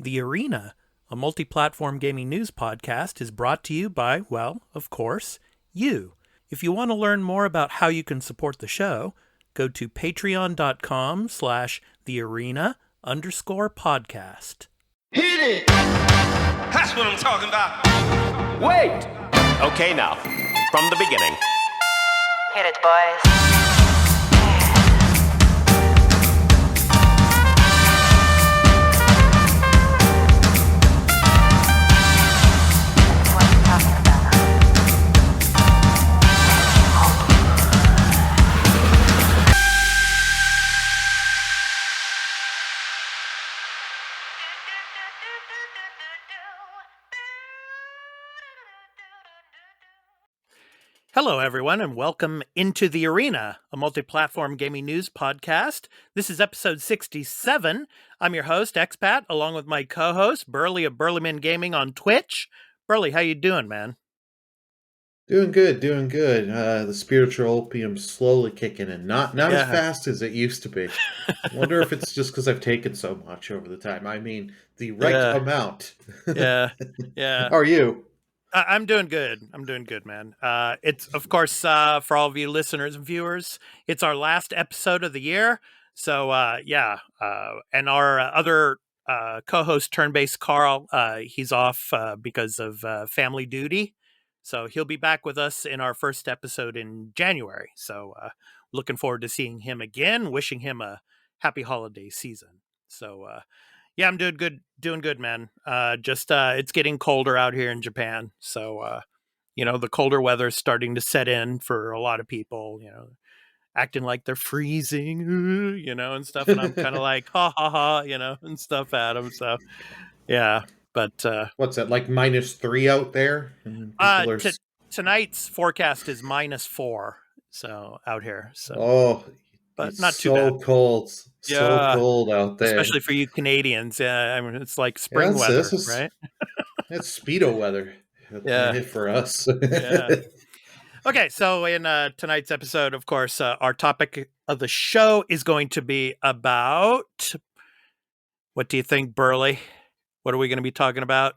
The Arena, a multi-platform gaming news podcast, is brought to you by, well, of course, you. If you want to learn more about how you can support the show, go to patreon.com/thearena_podcast. Hit it! That's what I'm talking about. Wait! Okay, now, from the beginning. Hit it, boys. Hello, everyone, and welcome into The Arena, a multi-platform gaming news podcast. This is episode 67. I'm your host, Expat, along with my co-host, Burly of BurlyMenGaming on Twitch. Burly, how you doing, man? Doing good. The spiritual opium's slowly kicking in. Not as fast as it used to be. I wonder if it's just because I've taken so much over the time. I mean, the right amount. Yeah. How are you? I'm doing good. Man. It's, of course, for all of you listeners and viewers, it's our last episode of the year. So, and our other co-host, Turn-Based Carl, he's off because of family duty. So he'll be back with us in our first episode in January. So looking forward to seeing him again, wishing him a happy holiday season. So, yeah, I'm doing good, man. It's getting colder out here in Japan. So, the colder weather is starting to set in for a lot of people, acting like they're freezing, and stuff. And I'm kind of like, ha, ha, ha, and stuff at them. So, yeah. But what's that, like -3 out there? Tonight's forecast is -4. So out here. So. Oh, but not too so bad. cold. So cold out there. Especially for you Canadians. I mean, it's like spring weather, right? It's Speedo weather. For us. Yeah. Okay, so in tonight's episode, of course, our topic of the show is going to be about... What do you think, Burly? What are we going to be talking about?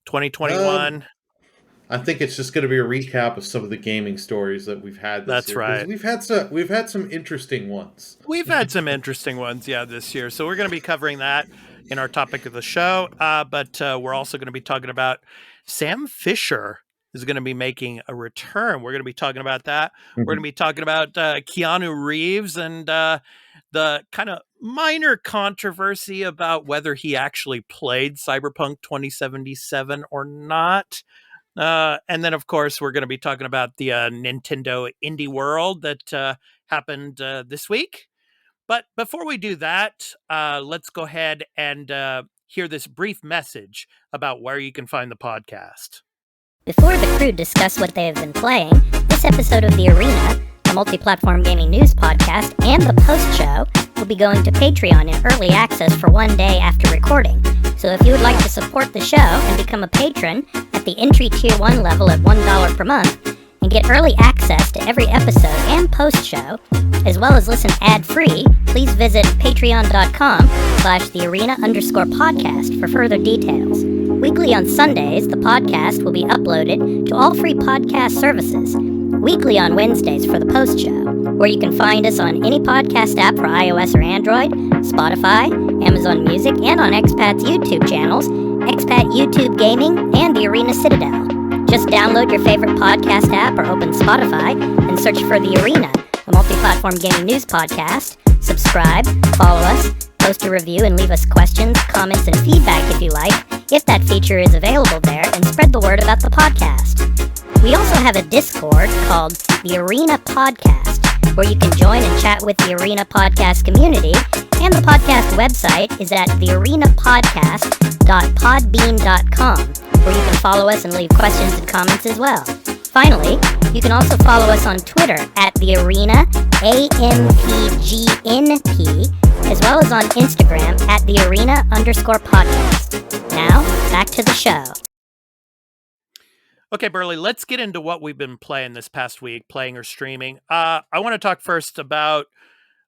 2021? I think it's just going to be a recap of some of the gaming stories that we've had this year. That's right. We've had some interesting ones. We've had some interesting ones, this year. So we're going to be covering that in our topic of the show. But we're also going to be talking about Sam Fisher is going to be making a return. We're going to be talking about that. Mm-hmm. We're going to be talking about Keanu Reeves and the kind of minor controversy about whether he actually played Cyberpunk 2077 or not. And then, of course, we're going to be talking about the Nintendo Indie World that happened this week. But before we do that, let's go ahead and hear this brief message about where you can find the podcast. Before the crew discuss what they have been playing, this episode of The Arena, a multi-platform gaming news podcast, and the post-show will be going to Patreon in early access for one day after recording. So if you would like to support the show and become a patron at the entry tier 1 level at $1 per month, and get early access to every episode and post-show, as well as listen ad-free, please visit patreon.com/thearena_podcast for further details. Weekly on Sundays, the podcast will be uploaded to all free podcast services. Weekly on Wednesdays for the post-show, where you can find us on any podcast app for iOS or Android, Spotify, Amazon Music, and on Expat's YouTube channels, Expat YouTube Gaming and The Arena Citadel. Just download your favorite podcast app or open Spotify and search for The Arena, a multi-platform gaming news podcast. Subscribe, follow us, post a review, and leave us questions, comments, and feedback if you like, if that feature is available there, and spread the word about the podcast. We also have a Discord called The Arena Podcast, where you can join and chat with the Arena Podcast community, and the podcast website is at thearenapodcast.podbean.com, where you can follow us and leave questions and comments as well. Finally, you can also follow us on Twitter at The Arena, AMPGNP, as well as on Instagram at The Arena_podcast. Now, back to the show. Okay, Burly, let's get into what we've been playing this past week, playing or streaming. I want to talk first about,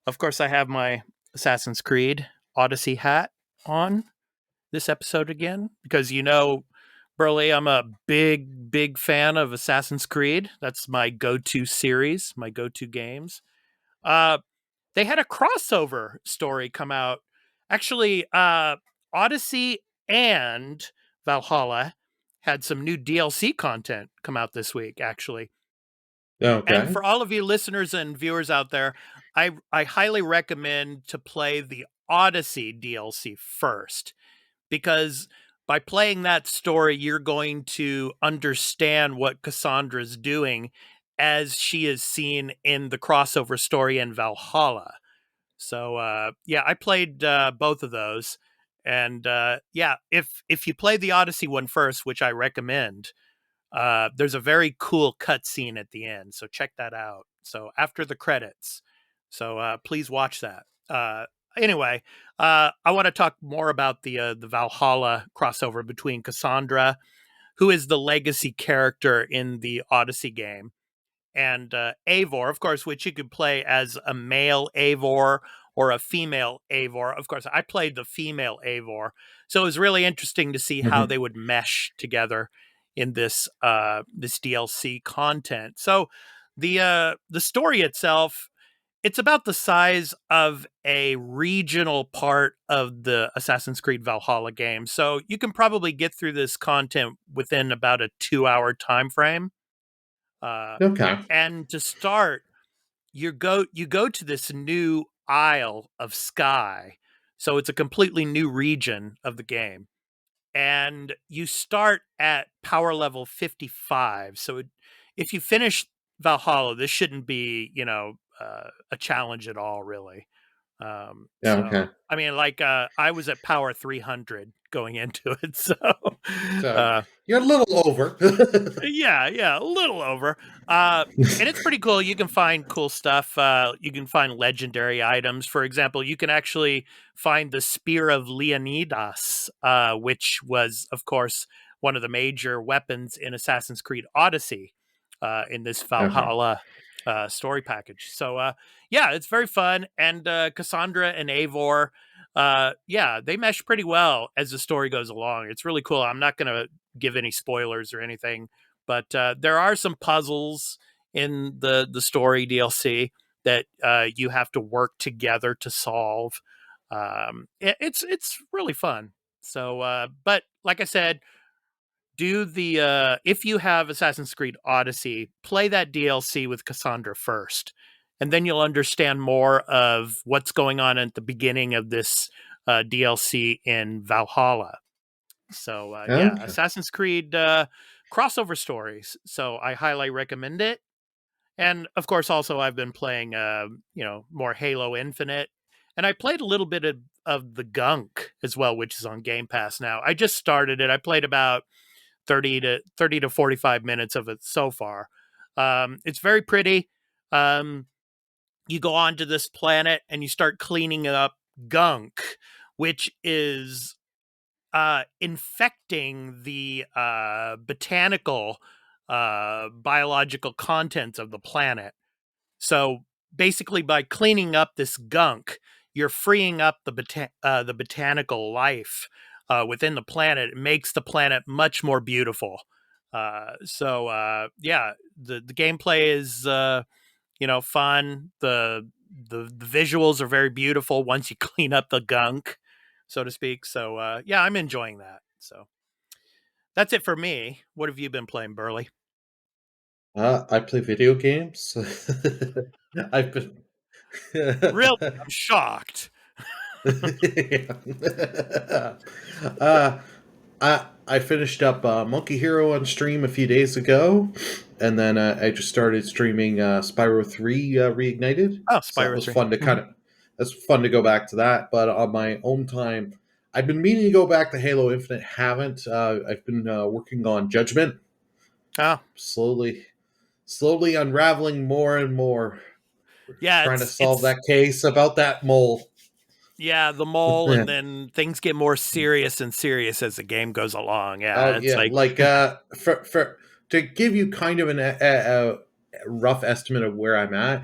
of course, I have my Assassin's Creed Odyssey hat on. this episode again because Burly, I'm a big fan of Assassin's Creed. That's my go-to series, my go-to games. They had a crossover story come out. Actually, Odyssey and Valhalla had some new DLC content come out this week, actually. Okay. And for all of you listeners and viewers out there, I highly recommend to play the Odyssey DLC first, because by playing that story, you're going to understand what Cassandra's doing as she is seen in the crossover story in Valhalla. So, I played both of those. And if you play the Odyssey one first, which I recommend, there's a very cool cutscene at the end. So check that out. So after the credits. So please watch that. Anyway, I want to talk more about the Valhalla crossover between Cassandra, who is the legacy character in the Odyssey game, and Eivor, of course, which you could play as a male Eivor or a female Eivor. Of course, I played the female Eivor, so it was really interesting to see how they would mesh together in this DLC content. So the story itself, it's about the size of a regional part of the Assassin's Creed Valhalla game. So you can probably get through this content within about a 2-hour time frame. Okay. And to start, you go to this new Isle of Skye. So it's a completely new region of the game. And you start at power level 55. So if you finish Valhalla, this shouldn't be, a challenge at all, really. Okay. I mean, I was at power 300 going into it, so you're a little over. yeah, a little over. And it's pretty cool. You can find cool stuff. You can find legendary items. For example, you can actually find the Spear of Leonidas, which was, of course, one of the major weapons in Assassin's Creed Odyssey in this Valhalla story package. So, it's very fun. And Cassandra and Eivor, they mesh pretty well as the story goes along. It's really cool. I'm not going to give any spoilers or anything, but there are some puzzles in the story DLC that you have to work together to solve. It's really fun. So, but like I said, do the if you have Assassin's Creed Odyssey, play that DLC with Cassandra first, and then you'll understand more of what's going on at the beginning of this DLC in Valhalla. So Assassin's Creed crossover stories. So I highly recommend it. And of course, also I've been playing more Halo Infinite, and I played a little bit of the Gunk as well, which is on Game Pass now. I just started it. I played about 30 to 45 minutes of it so far. It's very pretty. You go onto this planet and you start cleaning up gunk, which is infecting the botanical, biological contents of the planet. So basically, by cleaning up this gunk, you're freeing up the botanical life within the planet. It makes the planet much more beautiful. The gameplay is fun. The visuals are very beautiful once you clean up the gunk, so to speak. So I'm enjoying that. So that's it for me. What have you been playing, Burly? I play video games. I've been Really, I'm shocked. I finished up Monkey Hero on stream a few days ago, and then I just started streaming Spyro 3 Reignited. Oh, Spyro 3. So it was fun to it's fun to go back to that. But on my own time, I've been meaning to go back to Halo Infinite. Haven't. I've been working on Judgment. Oh, slowly unraveling more and more. Yeah, trying to solve that case about that mole. Yeah, the mole, and then things get more serious and serious as the game goes along. Yeah, for to give you kind of a rough estimate of where I'm at.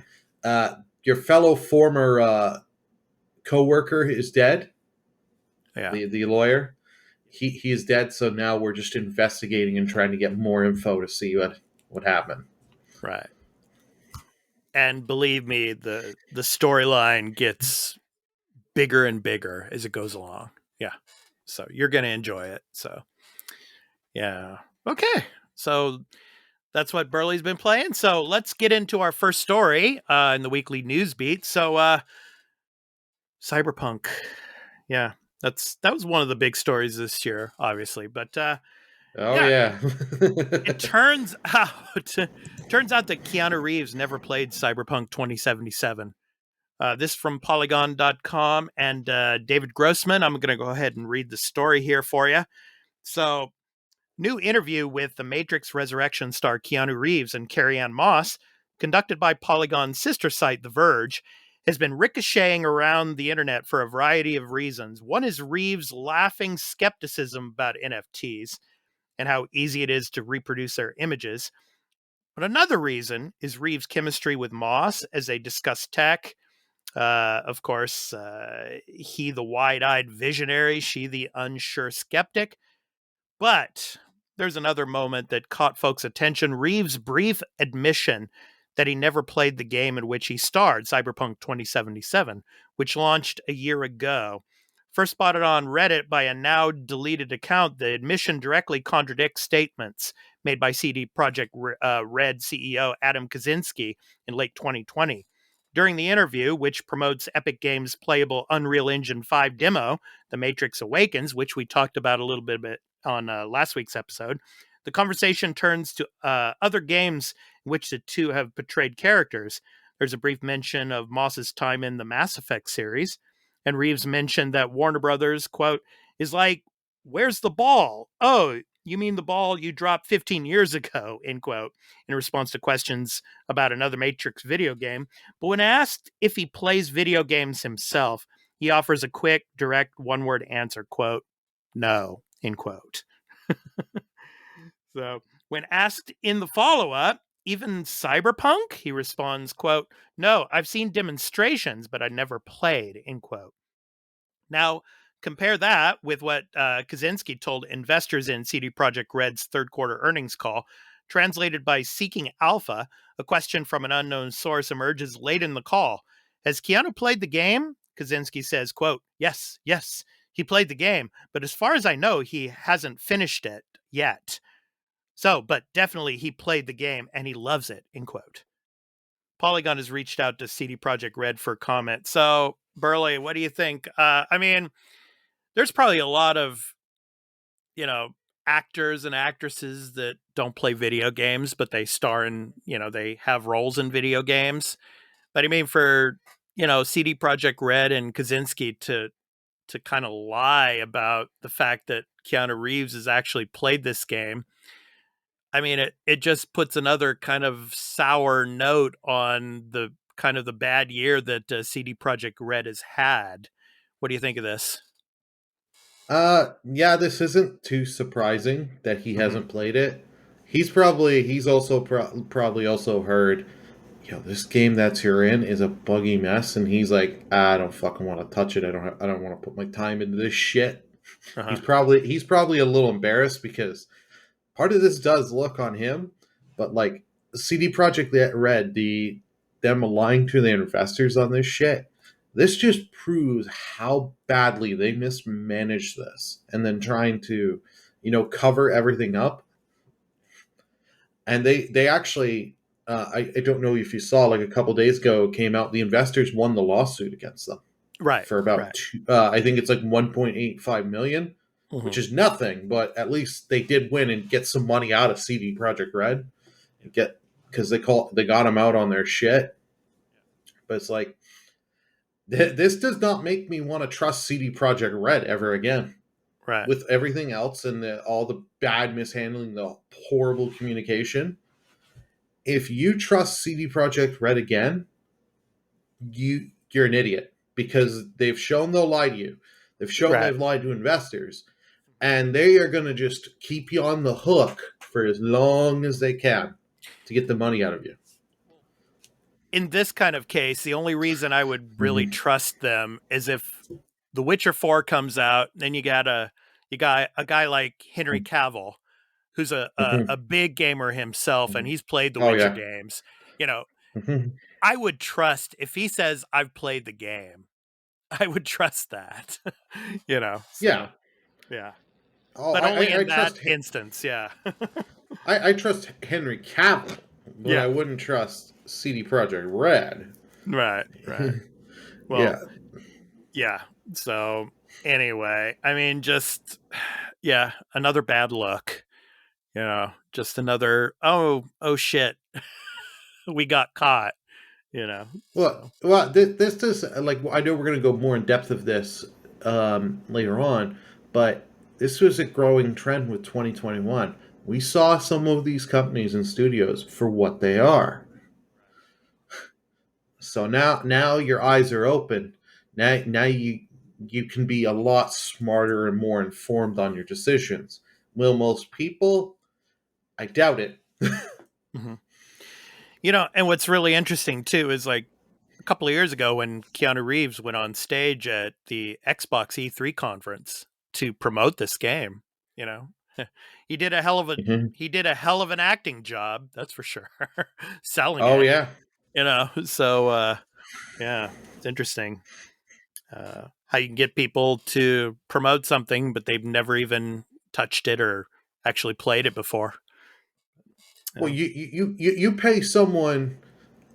Your fellow former co-worker is dead. Yeah, the lawyer. he is dead. So now we're just investigating and trying to get more info to see what happened. Right. And believe me, the storyline gets bigger and bigger as it goes along. Yeah. So you're going to enjoy it. So, yeah. Okay. So that's what Burly's been playing. So let's get into our first story in the weekly news beat. So, Cyberpunk. Yeah. That was one of the big stories this year, obviously. But, it turns out that Keanu Reeves never played Cyberpunk 2077. This from Polygon.com and David Grossman. I'm going to go ahead and read the story here for you. So, new interview with the Matrix Resurrection star Keanu Reeves and Carrie-Anne Moss, conducted by Polygon's sister site, The Verge, has been ricocheting around the internet for a variety of reasons. One is Reeves' laughing skepticism about NFTs and how easy it is to reproduce their images. But another reason is Reeves' chemistry with Moss as they discuss tech. Of course, he the wide-eyed visionary, she the unsure skeptic. But there's another moment that caught folks' attention. Reeves' brief admission that he never played the game in which he starred, Cyberpunk 2077, which launched a year ago. First spotted on Reddit by a now deleted account, the admission directly contradicts statements made by CD Projekt Red CEO Adam Kaczynski in late 2020. During the interview, which promotes Epic Games' playable Unreal Engine 5 demo, The Matrix Awakens, which we talked about a little bit on last week's episode, the conversation turns to other games in which the two have portrayed characters. There's a brief mention of Moss's time in the Mass Effect series, and Reeves mentioned that Warner Brothers, quote, is like, where's the ball? Oh, you mean the ball you dropped 15 years ago, end quote, in response to questions about another Matrix video game. But when asked if he plays video games himself, he offers a quick, direct, one-word answer, quote, no, end quote. So when asked in the follow-up, even Cyberpunk, he responds, quote, no, I've seen demonstrations, but I never played, end quote. Now, compare that with what Kaczynski told investors in CD Projekt Red's third quarter earnings call. Translated by Seeking Alpha, a question from an unknown source emerges late in the call. Has Keanu played the game? Kaczynski says, quote, yes, he played the game, but as far as I know, he hasn't finished it yet. So, but definitely he played the game and he loves it, end quote. Polygon has reached out to CD Projekt Red for comment. So, Burly, what do you think? I mean, there's probably a lot of, actors and actresses that don't play video games, but they star in, they have roles in video games. But I mean, for, CD Projekt Red and Kaczynski to kind of lie about the fact that Keanu Reeves has actually played this game, I mean, it just puts another kind of sour note on the kind of the bad year that CD Projekt Red has had. What do you think of this? Yeah, this isn't too surprising that he hasn't played it. He's also probably also heard, this game that you're in is a buggy mess, and he's like, I don't fucking want to touch it. I don't want to put my time into this shit. Uh-huh. He's probably a little embarrassed because part of this does look on him, but like CD Projekt Red, them lying to their investors on this shit, this just proves how badly they mismanaged this, and then trying to, cover everything up. And they actually, I don't know if you saw, like a couple days ago, came out, the investors won the lawsuit against them, right? For about I think it's like 1.85 million. Which is nothing, but at least they did win and get some money out of CD Projekt Red, and because they got them out on their shit. But it's like, this does not make me want to trust CD Projekt Red ever again. Right. With everything else and all the bad mishandling, the horrible communication. If you trust CD Projekt Red again, you're an idiot, because they've shown they'll lie to you. They've shown they've lied to investors. And they are going to just keep you on the hook for as long as they can to get the money out of you. In this kind of case, the only reason I would really trust them is if The Witcher 4 comes out, then you got a you got a guy like Henry Cavill, who's a big gamer himself, and he's played the Witcher games. You know, I would trust if he says I've played the game. I would trust that. You know. So, yeah. Oh, but only in that trust instance, yeah. I trust Henry Cavill, but I wouldn't trust CD Projekt Red. Right. Well, yeah. So anyway, I mean, just another bad look. You know, just another oh shit, we got caught. You know. Well, this is like, I know we're going to go more in depth of this later on, but this was a growing trend with 2021. We saw some of these companies and studios for what they are. So now your eyes are open. Now you can be a lot smarter and more informed on your decisions. Will most people? I doubt it. You know, and what's really interesting too is like a couple of years ago when Keanu Reeves went on stage at the Xbox E3 conference to promote this game, you know, he did a hell of an acting job, that's for sure. Selling it. Oh yeah. You know, so it's interesting how you can get people to promote something but they've never even touched it or actually played it before. Well, you pay someone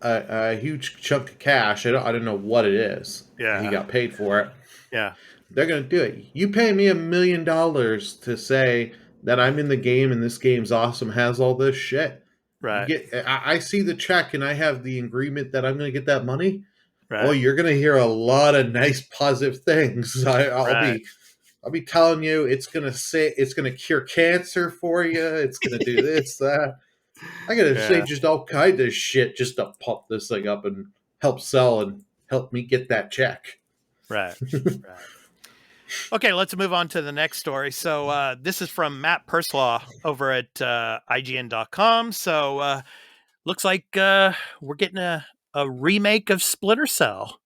a huge chunk of cash. I don't know what it is. Yeah, he got paid for it. Yeah, they're gonna do it. You pay me $1 million to say that I'm in the game and this game's awesome, has all this shit. Right. I see the check and I have the agreement that I'm gonna get that money. Right. Oh, you're gonna hear a lot of nice, positive things. I'll be telling you it's gonna cure cancer for you. It's gonna do this, that. I gotta say just all kinds of shit just to pump this thing up and help sell and help me get that check. Right. Okay, let's move on to the next story. So this is from Matt Perslaw over at IGN.com. So looks like we're getting a remake of Splinter Cell.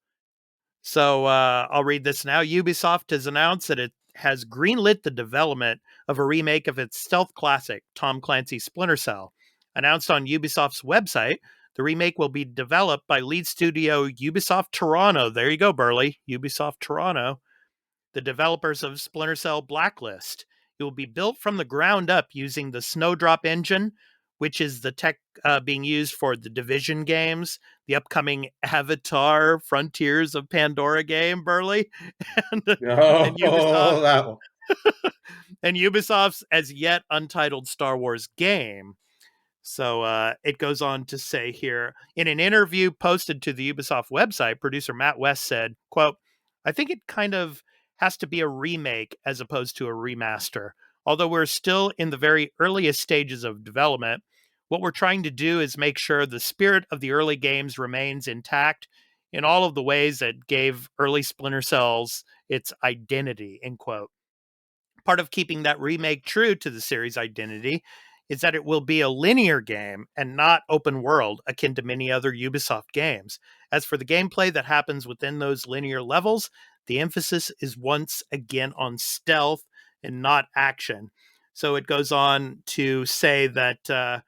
So I'll read this now. Ubisoft has announced that it has greenlit the development of a remake of its stealth classic, Tom Clancy's Splinter Cell. Announced on Ubisoft's website, the remake will be developed by lead studio Ubisoft Toronto. There you go, Burly. Ubisoft Toronto, the developers of Splinter Cell Blacklist. It will be built from the ground up using the Snowdrop engine, which is the tech being used for the Division games, the upcoming Avatar Frontiers of Pandora game, Burly. and Ubisoft, and Ubisoft's as yet untitled Star Wars game. So it goes on to say here, in an interview posted to the Ubisoft website, producer Matt West said, quote, I think it kind of has to be a remake as opposed to a remaster. Although we're still in the very earliest stages of development, what we're trying to do is make sure the spirit of the early games remains intact in all of the ways that gave early Splinter Cells its identity, end quote. Part of keeping that remake true to the series' identity is that it will be a linear game and not open world, akin to many other Ubisoft games. As for the gameplay that happens within those linear levels, the emphasis is once again on stealth and not action. So it goes on to say that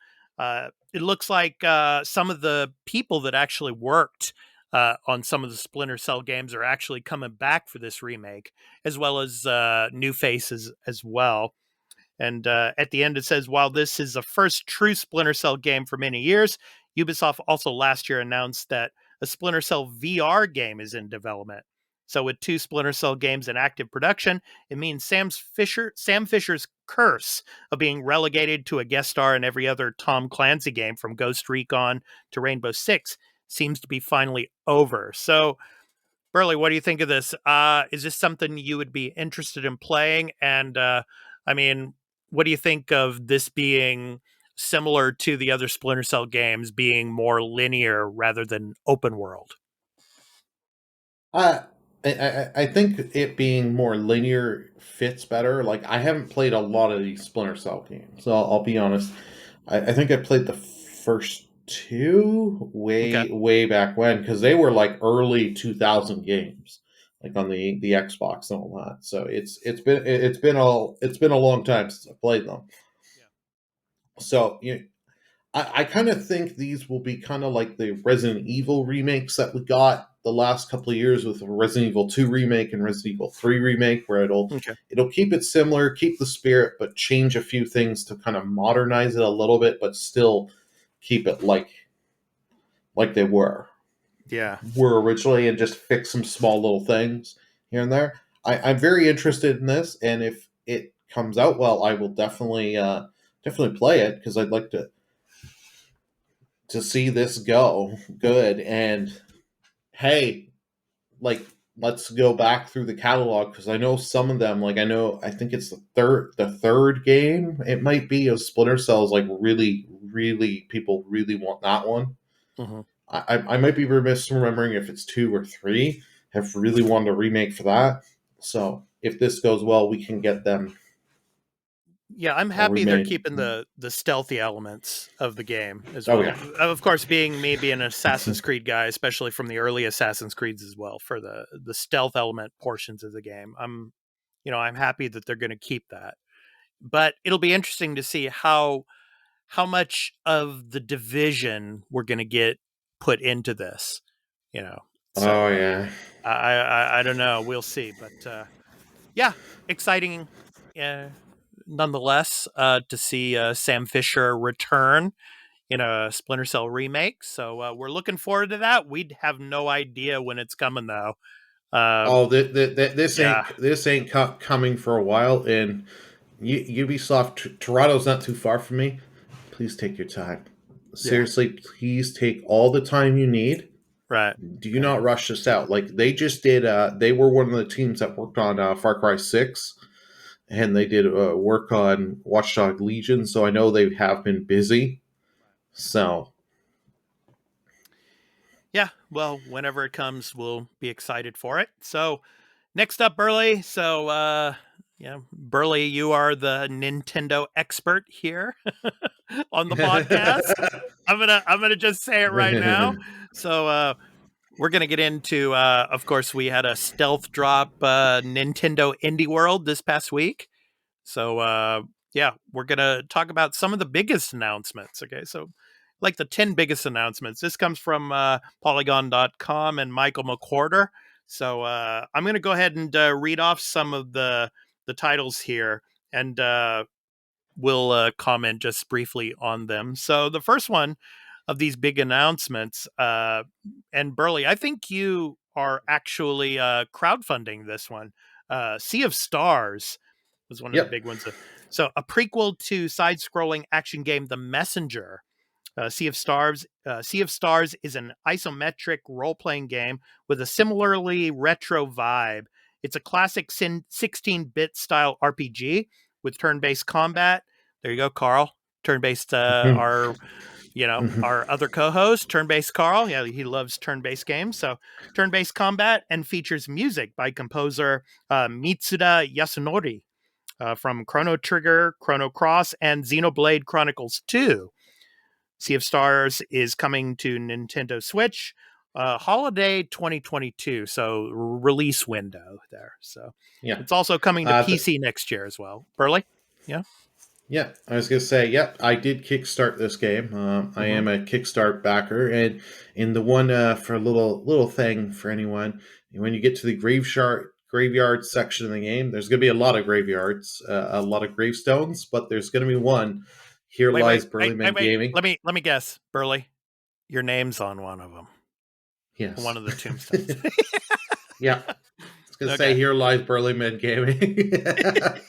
it looks like some of the people that actually worked on some of the Splinter Cell games are actually coming back for this remake, as well as new faces as well. And at the end, it says, while this is the first true Splinter Cell game for many years, Ubisoft also last year announced that a Splinter Cell VR game is in development. So with 2 Splinter Cell games in active production, it means Sam Fisher's curse of being relegated to a guest star in every other Tom Clancy game from Ghost Recon to Rainbow Six seems to be finally over. So, Burly, what do you think of this? Is this something you would be interested in playing? And, I mean, what do you think of this being similar to the other Splinter Cell games, being more linear rather than open world? I think it being more linear fits better. Like, I haven't played a lot of these Splinter Cell games, so I'll be honest. I think I played the first 2 way back when, because they were like early 2000 games. like on the Xbox and all that. So it's been a long time since I played them. Yeah. So I kind of think these will be kind of like the Resident Evil remakes that we got the last couple of years with Resident Evil 2 remake and Resident Evil 3 remake, where it'll keep it similar, keep the spirit, but change a few things to kind of modernize it a little bit, but still keep it like they were originally, and just fix some small little things here and there. I'm very interested in this, and if it comes out well, I will definitely play it, because I'd like to see this go good. And hey, like, let's go back through the catalog, because I know some of them, like I think it's the third game it might be of Splinter Cell is like really people really want that one. Mm-hmm. I might be remiss remembering if it's 2 or 3 have really wanted a remake for that. So if this goes well, we can get them. Yeah, I'm happy they're keeping the stealthy elements of the game as well. Yeah. Of course, being an Assassin's Creed guy, especially from the early Assassin's Creeds as well, for the stealth element portions of the game. I'm happy that they're going to keep that. But it'll be interesting to see how much of the Division we're going to get put into this. So, yeah. I don't know. We'll see. But yeah, exciting. Nonetheless, to see Sam Fisher return in a Splinter Cell remake. So we're looking forward to that. We have no idea when it's coming, though. This ain't coming for a while. And Ubisoft, Toronto's not too far from me. Please take your time. Seriously, please take all the time you need. Right. Do not rush this out. Like, they just did. They were one of the teams that worked on Far Cry 6. And they did work on Watchdog Legion, so I know they have been busy. So, yeah, well, whenever it comes, we'll be excited for it. So, next up, Burly. So, Burly, you are the Nintendo expert here on the podcast. I'm gonna just say it right now. So, we're going to get into, of course, we had a stealth drop Nintendo Indie World this past week. So, we're going to talk about some of the biggest announcements. Okay, so like the 10 biggest announcements. This comes from Polygon.com and Michael McWhorter. So I'm going to go ahead and read off some of the titles here, and we'll comment just briefly on them. So the first one of these big announcements, and Burly, I think you are actually crowdfunding this one. Sea of Stars was one of the big ones. So a prequel to side-scrolling action game The Messenger. Sea of Stars is an isometric role-playing game with a similarly retro vibe. It's a classic 16-bit style RPG with turn-based combat. There you go, Carl. Turn-based, our other co-host, Turn-Based Carl. Yeah, he loves turn-based games. So turn-based combat, and features music by composer Mitsuda Yasunori from Chrono Trigger, Chrono Cross, and Xenoblade Chronicles 2. Sea of Stars is coming to Nintendo Switch holiday 2022, so release window there. So it's also coming to PC next year as well. Burly? Yeah, I was going to say, I did kickstart this game. I am a Kickstart backer, and in the one for a little thing for anyone, when you get to the graveyard section of the game, there's going to be a lot of graveyards, a lot of gravestones, but there's going to be one. Here lies BurlyMenGaming. Let me guess, Burly, your name's on one of them. Yes, one of the tombstones. Yeah, I was going to say, here lies BurlyMenGaming.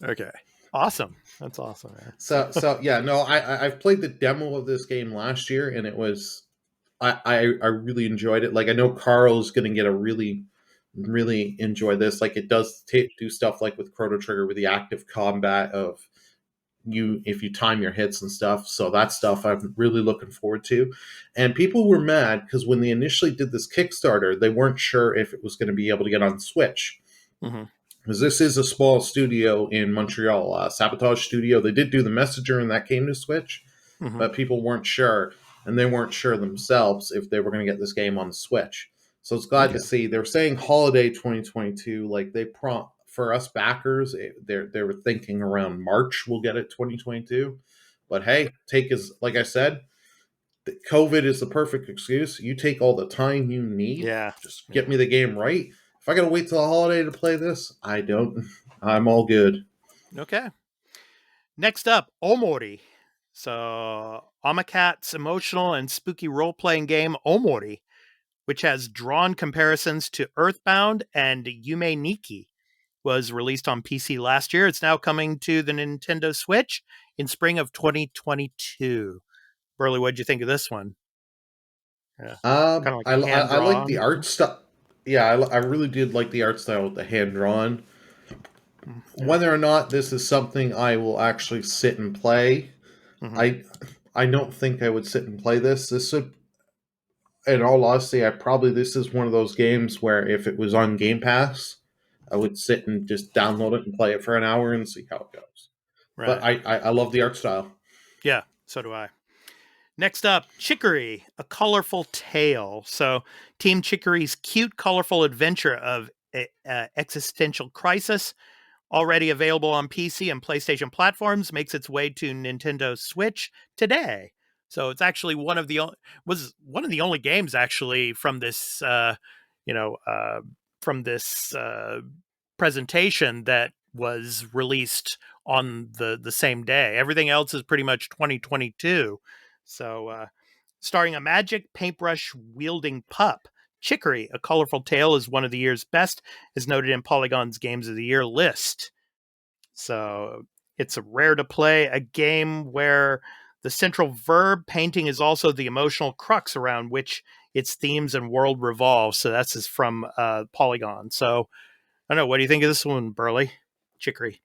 Okay. Awesome. That's awesome, man. So yeah, no, I've played the demo of this game last year, and it was I really enjoyed it. Like, I know Carl's going to get a really enjoy this. Like, it does do stuff like with Chrono Trigger with the active combat of if you time your hits and stuff. So that stuff I'm really looking forward to. And people were mad because when they initially did this Kickstarter, they weren't sure if it was going to be able to get on Switch. Mm-hmm. Because this is a small studio in Montreal, Sabotage Studio. They did do The Messenger, and that came to Switch, but people weren't sure, and they weren't sure themselves if they were going to get this game on the Switch. So it's glad to see. They're saying holiday 2022. Like they prompt for us backers, they were thinking around March we'll get it 2022. But hey, like I said, COVID is the perfect excuse. You take all the time you need. Yeah. Just get me the game right. If I got to wait till the holiday to play this, I don't. I'm all good. Okay. Next up, Omori. So, Amakat's emotional and spooky role-playing game Omori, which has drawn comparisons to Earthbound and Yume Nikki, was released on PC last year. It's now coming to the Nintendo Switch in spring of 2022. Burly, what'd you think of this one? Yeah. Kind of like I like the art style. Yeah, I really did like the art style with the hand-drawn. Whether or not this is something I will actually sit and play, I don't think I would sit and play this. This would, in all honesty, this is one of those games where if it was on Game Pass, I would sit and just download it and play it for an hour and see how it goes. Right. But I love the art style. Yeah, so do I. Next up, Chicory, A Colorful Tale. So Team Chicory's cute, colorful adventure of existential crisis, already available on PC and PlayStation platforms, makes its way to Nintendo Switch today. So it's actually one of the only games actually from this presentation that was released on the same day. Everything else is pretty much 2022. So starring a magic paintbrush wielding pup, Chicory, A Colorful Tale is one of the year's best, as noted in Polygon's Games of the Year list. So it's a rare to play, a game where the central verb painting is also the emotional crux around which its themes and world revolve. So that's from Polygon. So I don't know. What do you think of this one, Burly? Chicory.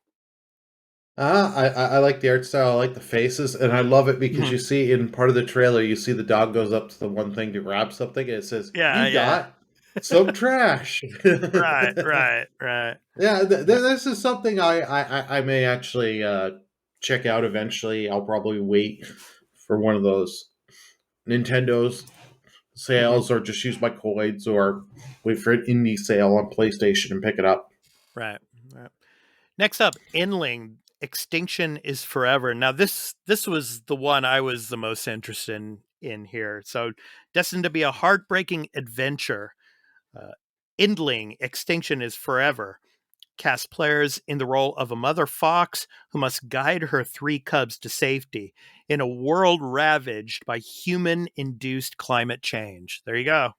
I like the art style. I like the faces, and I love it because you see in part of the trailer, you see the dog goes up to the one thing to grab something, and it says, "You got some trash." Right. Yeah, this is something I may actually check out eventually. I'll probably wait for one of those Nintendo's sales, or just use my coins, or wait for an indie sale on PlayStation and pick it up. Right. Next up, Inling, Extinction is Forever. Now, this was the one I was the most interested in here. So, destined to be a heartbreaking adventure, Inling, Extinction is Forever casts players in the role of a mother fox who must guide her 3 cubs to safety in a world ravaged by human-induced climate change. There you go.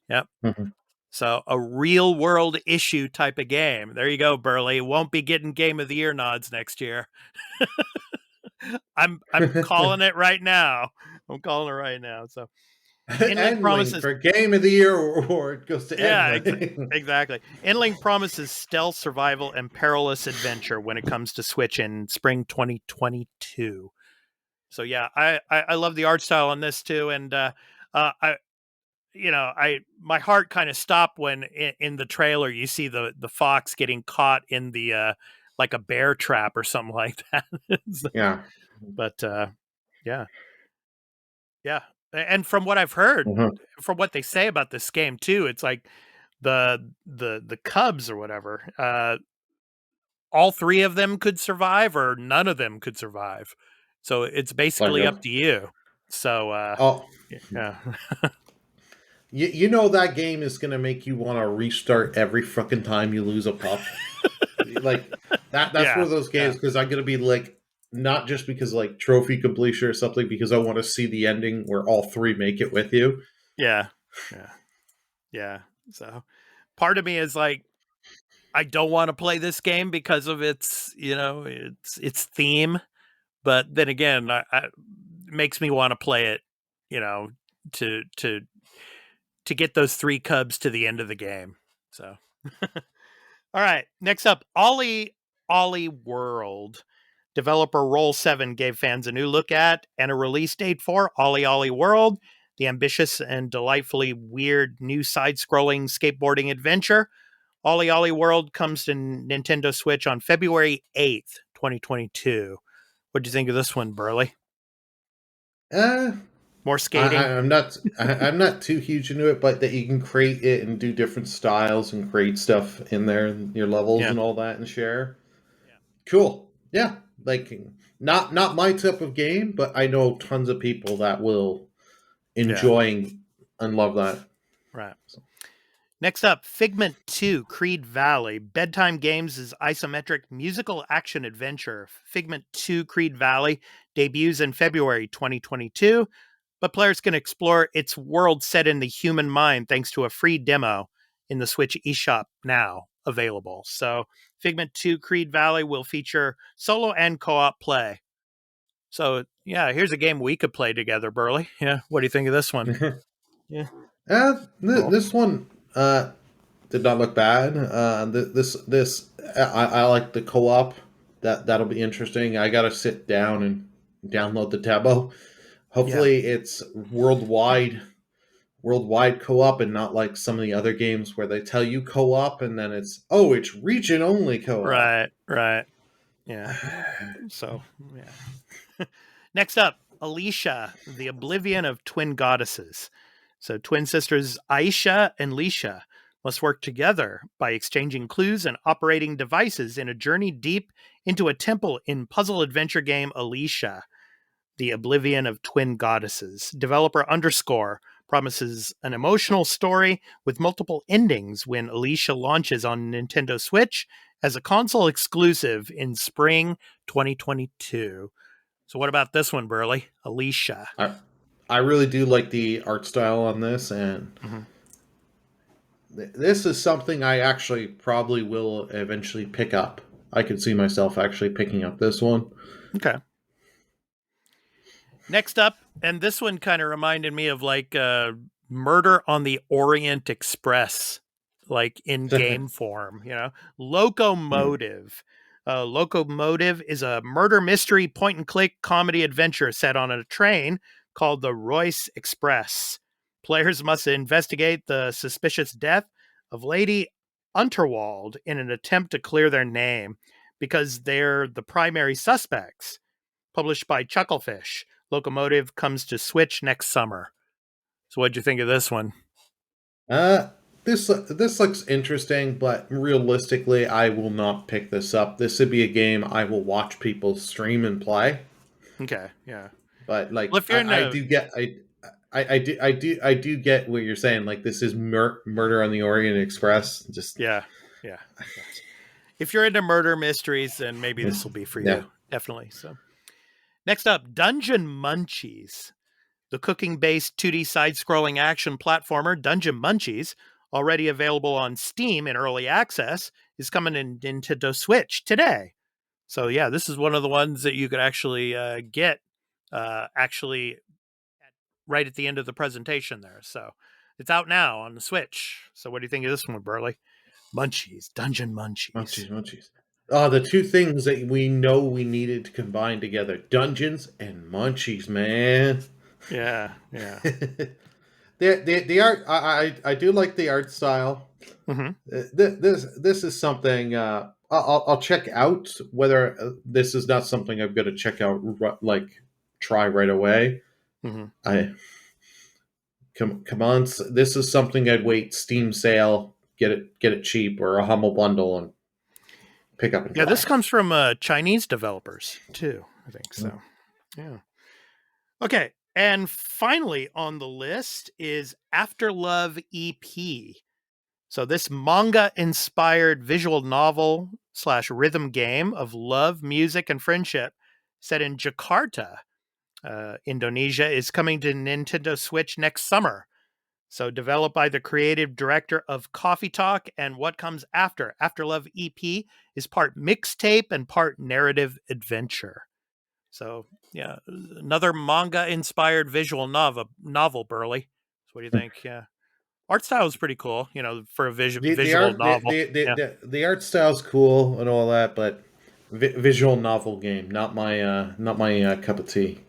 Yep. So a real world issue type of game. There you go, Burly. Won't be getting Game of the Year nods next year. I'm calling it right now. So Inling promises for Game of the Year award goes to exactly. Inling promises stealth, survival, and perilous adventure when it comes to Switch in spring 2022. So yeah, I love the art style on this too, and my heart kind of stopped when in the trailer you see the fox getting caught in the like a bear trap or something like that. Yeah. But yeah. And from what I've heard, from what they say about this game too, it's like the cubs or whatever, all 3 of them could survive or none of them could survive. So it's basically up to you. So yeah. You know that game is going to make you want to restart every fucking time you lose a pup. Like that's one of those games, because I'm going to be like, not just because like trophy completion or something, because I want to see the ending where all 3 make it with you. Yeah. So part of me is like, I don't want to play this game because of its theme, but then again, it makes me want to play it, to get those 3 cubs to the end of the game. So, all right. Next up, Ollie World. Developer Roll7 gave fans a new look at and a release date for Ollie World, the ambitious and delightfully weird new side-scrolling skateboarding adventure. Ollie World comes to Nintendo Switch on February 8th, 2022. What do you think of this one, Burly? More skating. I'm not too huge into it, but that you can create it and do different styles and create stuff in there and your levels and all that and share. Yeah. Cool. Yeah. Like not my type of game, but I know tons of people that will enjoy and love that. Right. Next up, Figment 2 Creed Valley. Bedtime Games is isometric musical action adventure. Figment 2 Creed Valley debuts in February 2022, but players can explore its world set in the human mind thanks to a free demo in the Switch eShop now available. So Figment 2 Creed Valley will feature solo and co-op play. So yeah, here's a game we could play together, Burly. Yeah, what do you think of this one? Yeah. This one did not look bad. I like the co-op. That'll be interesting. I gotta sit down and download the demo. Hopefully, it's worldwide co-op and not like some of the other games where they tell you co-op and then it's region only co-op. Right. Yeah. So yeah. Next up, Alicia, the Oblivion of Twin Goddesses. So twin sisters Aisha and Alicia must work together by exchanging clues and operating devices in a journey deep into a temple in puzzle adventure game Alicia, the Oblivion of Twin Goddesses. Developer Underscore promises an emotional story with multiple endings when Alicia launches on Nintendo Switch as a console exclusive in spring 2022. So what about this one, Burly? Alicia. I really do like the art style on this, and this is something I actually probably will eventually pick up. I could see myself actually picking up this one. Okay. Next up, and this one kind of reminded me of like Murder on the Orient Express, like in game form, Locomotive. Locomotive is a murder mystery point and click comedy adventure set on a train called the Royce Express. Players must investigate the suspicious death of Lady Unterwald in an attempt to clear their name because they're the primary suspects. Published by Chucklefish, Locomotive comes to Switch next summer. So what'd you think of this one? This looks interesting, but realistically, I will not pick this up. This would be a game I will watch people stream and play. Okay, yeah. But like, well, if you're I do get what you're saying. Like, this is Murder on the Orient Express. Just yeah. If you're into murder mysteries, then maybe this will be for you. Definitely. So, next up, Dungeon Munchies, the cooking-based 2D side-scrolling action platformer. Dungeon Munchies, already available on Steam in early access, is coming to Nintendo Switch today. So yeah, this is one of the ones that you could actually get right at the end of the presentation there. So it's out now on the Switch. So what do you think of this one, Burly? Munchies, Dungeon Munchies. Munchies. Oh, the two things that we know we needed to combine together. Dungeons and Munchies, man. Yeah. The art, I do like the art style. Mm-hmm. This is something I'll check out. Whether this is not something I'm going to check out, try right away. Mm-hmm. Come on, this is something I'd wait Steam sale, get it cheap, or a Humble Bundle and pick up. And try. This comes from Chinese developers too, I think so. Yeah. Okay. And finally on the list is After Love EP. So this manga-inspired visual novel / rhythm game of love, music, and friendship set in Jakarta, Indonesia, is coming to Nintendo Switch next summer. So developed by the creative director of Coffee Talk and What Comes After. After Love EP is part mixtape and part narrative adventure. So, yeah, another manga-inspired visual novel, Burly. So what do you think? Yeah. Art style is pretty cool, for a visual novel. The art style's cool and all that, but visual novel game, not my cup of tea.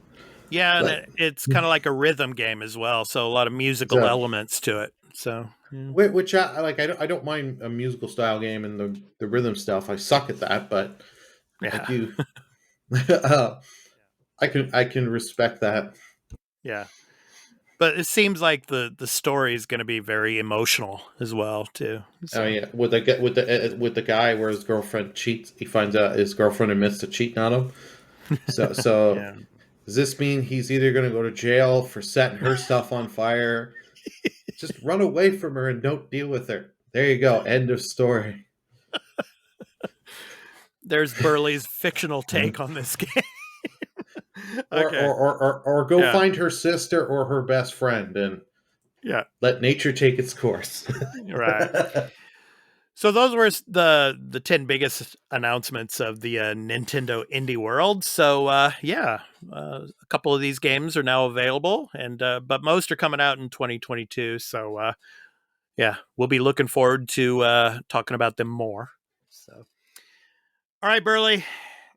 Yeah, and it's kind of like a rhythm game as well, so a lot of musical elements to it. So, which I like. I don't mind a musical style game and the rhythm stuff. I suck at that, but I do. I can respect that. Yeah. But it seems like the story is going to be very emotional as well too. So. Oh yeah, with the guy where his girlfriend cheats, he finds out his girlfriend admits to cheating on him. So Yeah. does this mean he's either going to go to jail for setting her stuff on fire? Just run away from her and don't deal with her. There you go. End of story. There's Burly's fictional take on this game. Okay. Or go find her sister or her best friend and let nature take its course. Right. So those were the 10 biggest announcements of the Nintendo Indie World. So a couple of these games are now available, and but most are coming out in 2022. So we'll be looking forward to talking about them more. So, all right, Burly,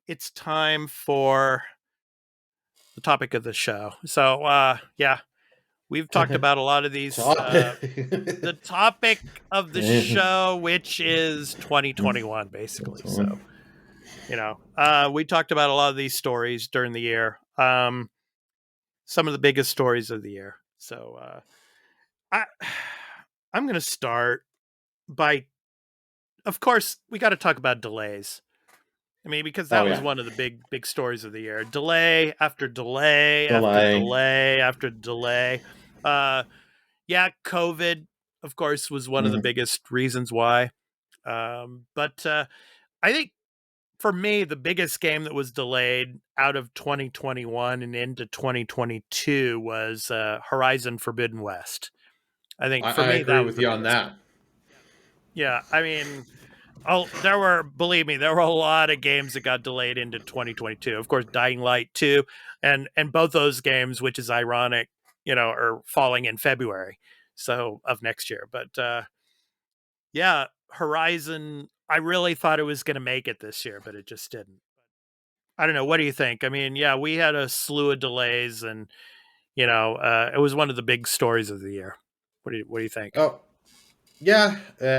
it's time for the topic of the show. So we've talked about a lot of these. The topic of the show, which is 2021, basically. So, we talked about a lot of these stories during the year. Some of the biggest stories of the year. So, I'm going to start by, of course, we got to talk about delays. I mean, because that was one of the big stories of the year. Delay after delay after delay after delay. COVID, of course, was one of the biggest reasons why. But I think for me, the biggest game that was delayed out of 2021 and into 2022 was Horizon Forbidden West. I think for me, I agree with you on that. Yeah, I mean, there were a lot of games that got delayed into 2022. Of course, Dying Light 2, and both those games, which is ironic, are falling in February, so of next year. But Horizon, I really thought it was going to make it this year, but it just didn't. I don't know. What do you think? I mean, we had a slew of delays, and it was one of the big stories of the year. What do you think? Oh, yeah,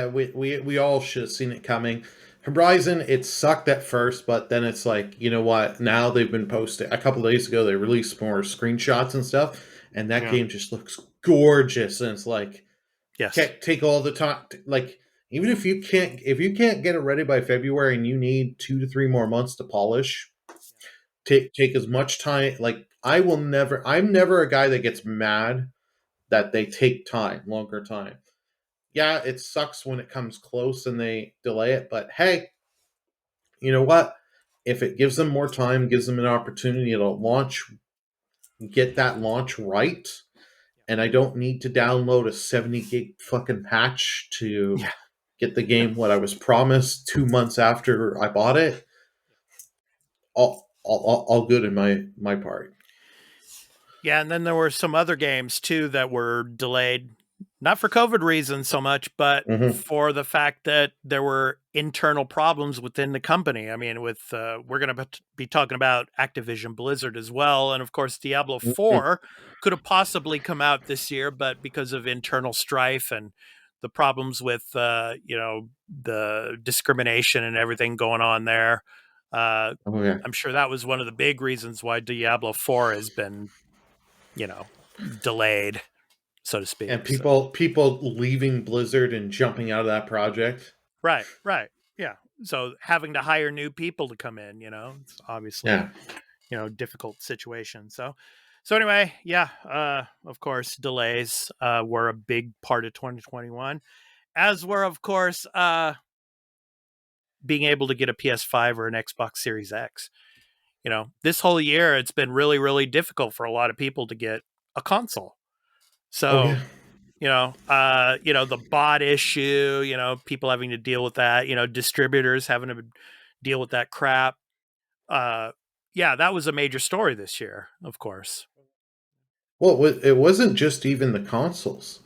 we all should have seen it coming. Horizon, it sucked at first, but then it's like, you know what? Now they've been posting. A couple of days ago, they released more screenshots and stuff, and that game just looks gorgeous. And it's like, take all the time. Like, even if you can't get it ready by February, and you need 2 to 3 more months to polish, take as much time. Like, I'm never a guy that gets mad that they take longer time. Yeah, it sucks when it comes close and they delay it, but hey, you know what? If it gives them more time, gives them an opportunity to get that launch right, and I don't need to download a 70 gig fucking patch to get the game what I was promised 2 months after I bought it, all good in my part. Yeah, and then there were some other games too that were delayed. Not for COVID reasons so much, but for the fact that there were internal problems within the company. I mean, we're going to be talking about Activision Blizzard as well. And of course, Diablo 4 could have possibly come out this year, but because of internal strife and the problems with, the discrimination and everything going on there, I'm sure that was one of the big reasons why Diablo 4 has been, delayed, so to speak. And people leaving Blizzard and jumping out of that project. Right. Yeah. So having to hire new people to come in, it's obviously, difficult situation. So anyway, of course, delays were a big part of 2021, as were, of course, being able to get a PS5 or an Xbox Series X. This whole year, it's been really, really difficult for a lot of people to get a console. So, the bot issue, people having to deal with that, distributors having to deal with that crap. That was a major story this year, of course. Well, it wasn't just even the consoles.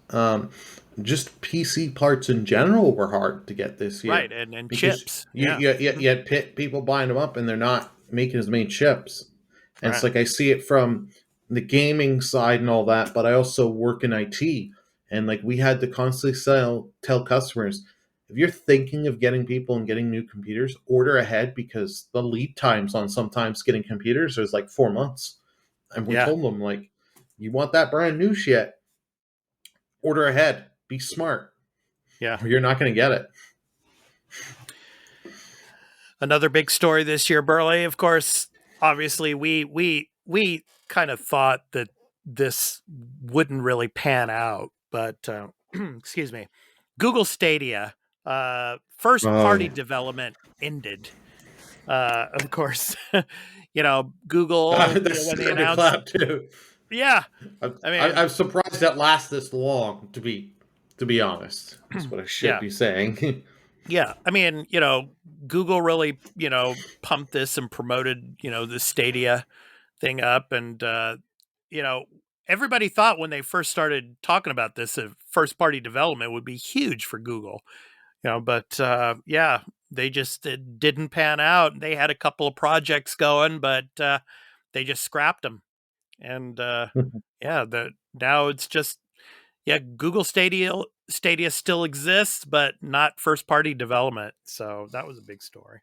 Just PC parts in general were hard to get this year. Right, and chips. You had people buying them up, and they're not making as many chips. And It's like I see it from the gaming side and all that, but I also work in IT, and like we had to constantly tell customers, if you're thinking of getting people and getting new computers, order ahead, because the lead times on sometimes getting computers is like 4 months. And we told them, like, you want that brand new shit, order ahead. Be smart. Yeah. Or you're not going to get it. Another big story this year, Burly. Of course, obviously, we kind of thought that this wouldn't really pan out, but excuse me, Google Stadia first party development ended. Of course, Google when they announced clap too. Yeah, I'm surprised that lasts this long. To be honest, that's what I should be saying. Yeah, I mean, Google really, pumped this and promoted, the Stadia thing up, and everybody thought when they first started talking about this, first party development would be huge for Google, but they just it didn't pan out. They had a couple of projects going, but they just scrapped them, and now it's just Google Stadia still exists, but not first party development. So that was a big story.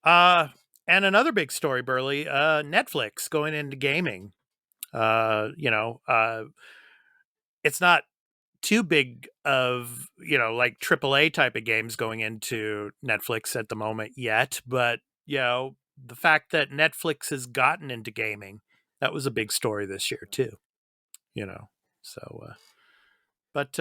And another big story, Burly, Netflix going into gaming. It's not too big of, like AAA type of games going into Netflix at the moment yet, but the fact that Netflix has gotten into gaming, that was a big story this year too. So but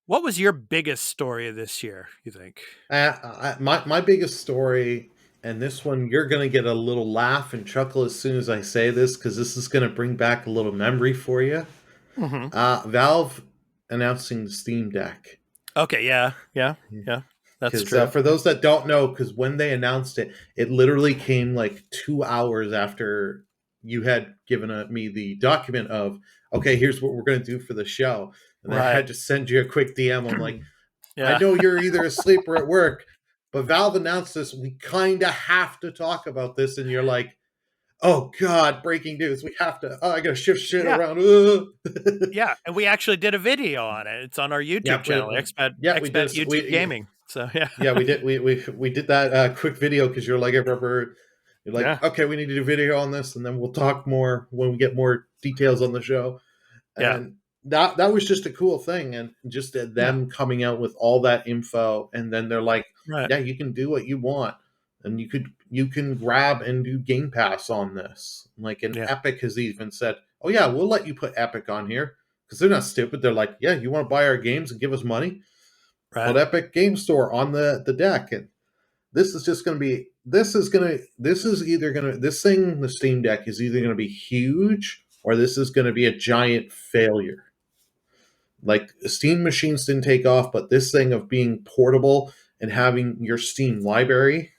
what was your biggest story of this year, you think? My biggest story, and this one, you're going to get a little laugh and chuckle as soon as I say this, because this is going to bring back a little memory for you. Mm-hmm. Valve announcing the Steam Deck. Okay, yeah. That's true. For those that don't know, because when they announced it, it literally came like 2 hours after you had given me the document of, okay, here's what we're going to do for the show. And I had to send you a quick DM. I'm like, I know you're either asleep or at work, but Valve announced this. We kind of have to talk about this. And you're like, oh, God, breaking news. We have to. Oh, I got to shift shit around. Yeah, and we actually did a video on it. It's on our YouTube channel, Expat YouTube Gaming. So, yeah, we did. We did that quick video because you're like, okay, we need to do video on this, and then we'll talk more when we get more details on the show. And that was just a cool thing, and just them coming out with all that info, and then they're like, yeah, you can do what you want, and you can grab and do Game Pass on this. Like, and Epic has even said, oh yeah, we'll let you put Epic on here, because they're not stupid. They're like, yeah, you want to buy our games and give us money? Put Epic Game Store on the deck. And this is just going to be, the Steam Deck is either going to be huge, or this is going to be a giant failure. Like, Steam machines didn't take off, but this thing of being portable and having your Steam library,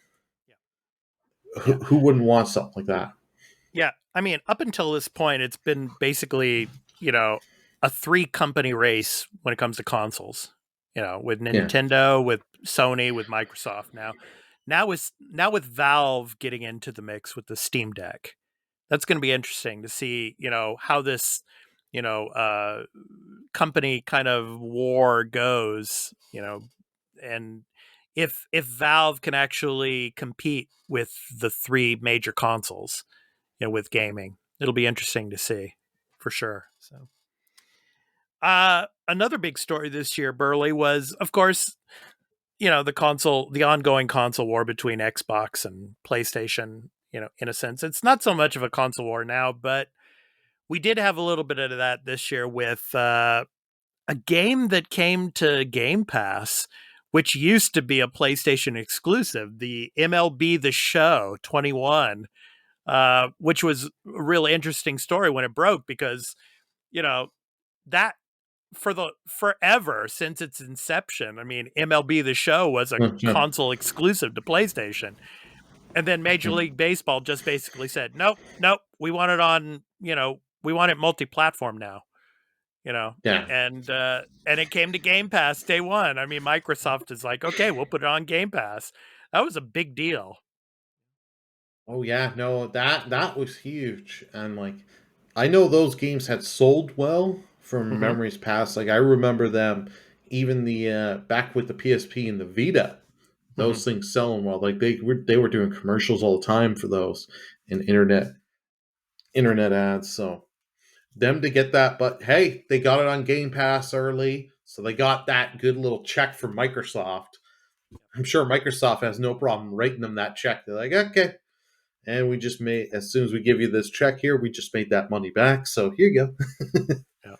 who wouldn't want something like that? Yeah, I mean, up until this point, it's been basically, a 3-company race when it comes to consoles. With Nintendo, with Sony, with Microsoft. Now with Valve getting into the mix with the Steam Deck, that's going to be interesting to see, how this, company kind of war goes, and if Valve can actually compete with the 3 major consoles, with gaming, it'll be interesting to see for sure. So, another big story this year, Burly, was, of course, the ongoing console war between Xbox and PlayStation. In a sense, it's not so much of a console war now, but we did have a little bit of that this year with a game that came to Game Pass, which used to be a PlayStation exclusive, the MLB The Show 21, which was a really interesting story when it broke, because, that forever since its inception, I mean, MLB The Show was a console exclusive to PlayStation. And then Major League Baseball just basically said, nope, we want it on, we want it multi-platform now, and it came to Game Pass day one. I mean, Microsoft is like, okay, we'll put it on Game Pass. That was a big deal. Oh yeah, no, that was huge. And like, I know those games had sold well from memories past. Like, I remember them, even the back with the PSP and the Vita, those things selling well. Like, they were doing commercials all the time for those and internet ads. So them to get that, but hey, they got it on Game Pass early, so they got that good little check from Microsoft. I'm sure Microsoft has no problem writing them that check. They're like, okay. And we just made, as soon as we give you this check here, we just made that money back. So here you go. Yeah.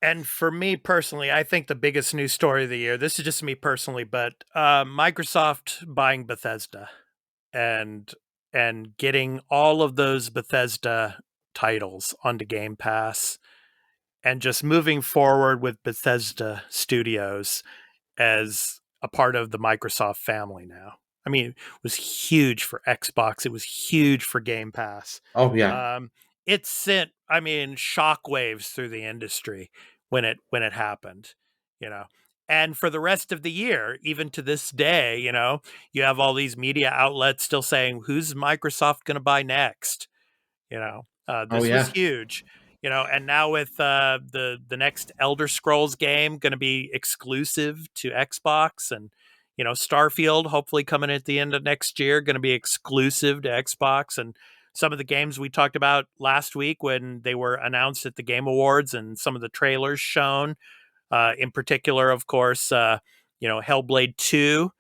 And for me personally, I think the biggest news story of the year, this is just me personally, but Microsoft buying Bethesda and getting all of those Bethesda titles onto Game Pass and just moving forward with Bethesda Studios as a part of the Microsoft family now. I mean, it was huge for Xbox. It was huge for Game Pass. Oh, yeah. It sent, I mean, shockwaves through the industry when it happened, you know. And for the rest of the year, even to this day, you know, you have all these media outlets still saying, who's Microsoft going to buy next? You know, this was huge. You know, and now with the next Elder Scrolls game going to be exclusive to Xbox, and you know, Starfield hopefully coming at the end of next year going to be exclusive to Xbox, and some of the games we talked about last week when they were announced at the Game Awards and some of the trailers shown, in particular, of course, you know, Hellblade 2,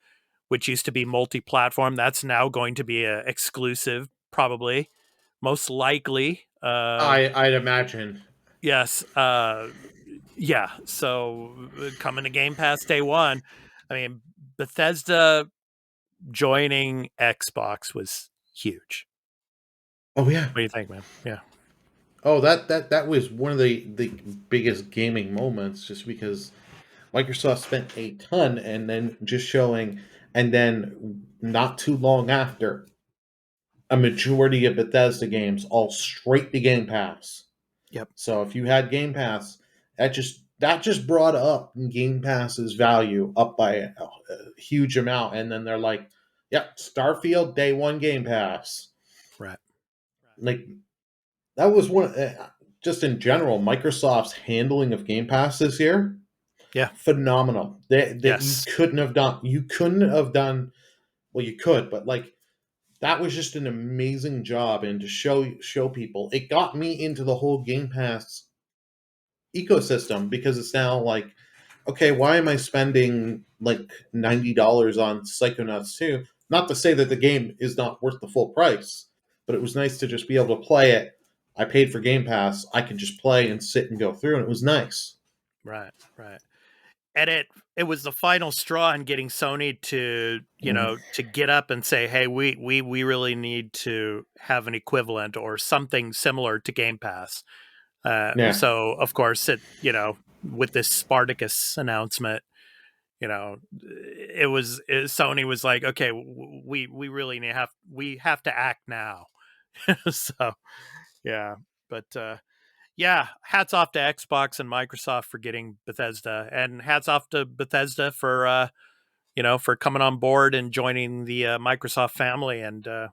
which used to be multi-platform, that's now going to be exclusive, probably, most likely. I'd imagine. Yes. Yeah. So coming to Game Pass day one. I mean, Bethesda joining Xbox was huge. Oh, yeah. What do you think, man? Yeah. Oh, that was one of the biggest gaming moments, just because Microsoft spent a ton, and then just showing, and then not too long after, a majority of Bethesda games all straight to Game Pass. Yep. So if you had Game Pass, that just brought up Game Pass's value up by a huge amount. And then they're like, "Yep, Starfield day one Game Pass." Right. Like that was one. Just in general, Microsoft's handling of Game Pass this year, yeah, phenomenal. Yes. You couldn't have done. Well, you could, but like. That was just an amazing job, and to show people, it got me into the whole Game Pass ecosystem, because it's now like, okay, why am I spending like $90 on Psychonauts 2? Not to say that the game is not worth the full price, but it was nice to just be able to play it. I paid for Game Pass. I can just play and sit and go through, and it was nice. Right. And it was the final straw in getting Sony to, you know, to get up and say, hey, we really need to have an equivalent or something similar to Game Pass. So of course it, you know, with this Spartacus announcement, you know, Sony was like, okay, we really have to act now. So yeah, but yeah, hats off to Xbox and Microsoft for getting Bethesda, and hats off to Bethesda for you know, for coming on board and joining the Microsoft family, and they're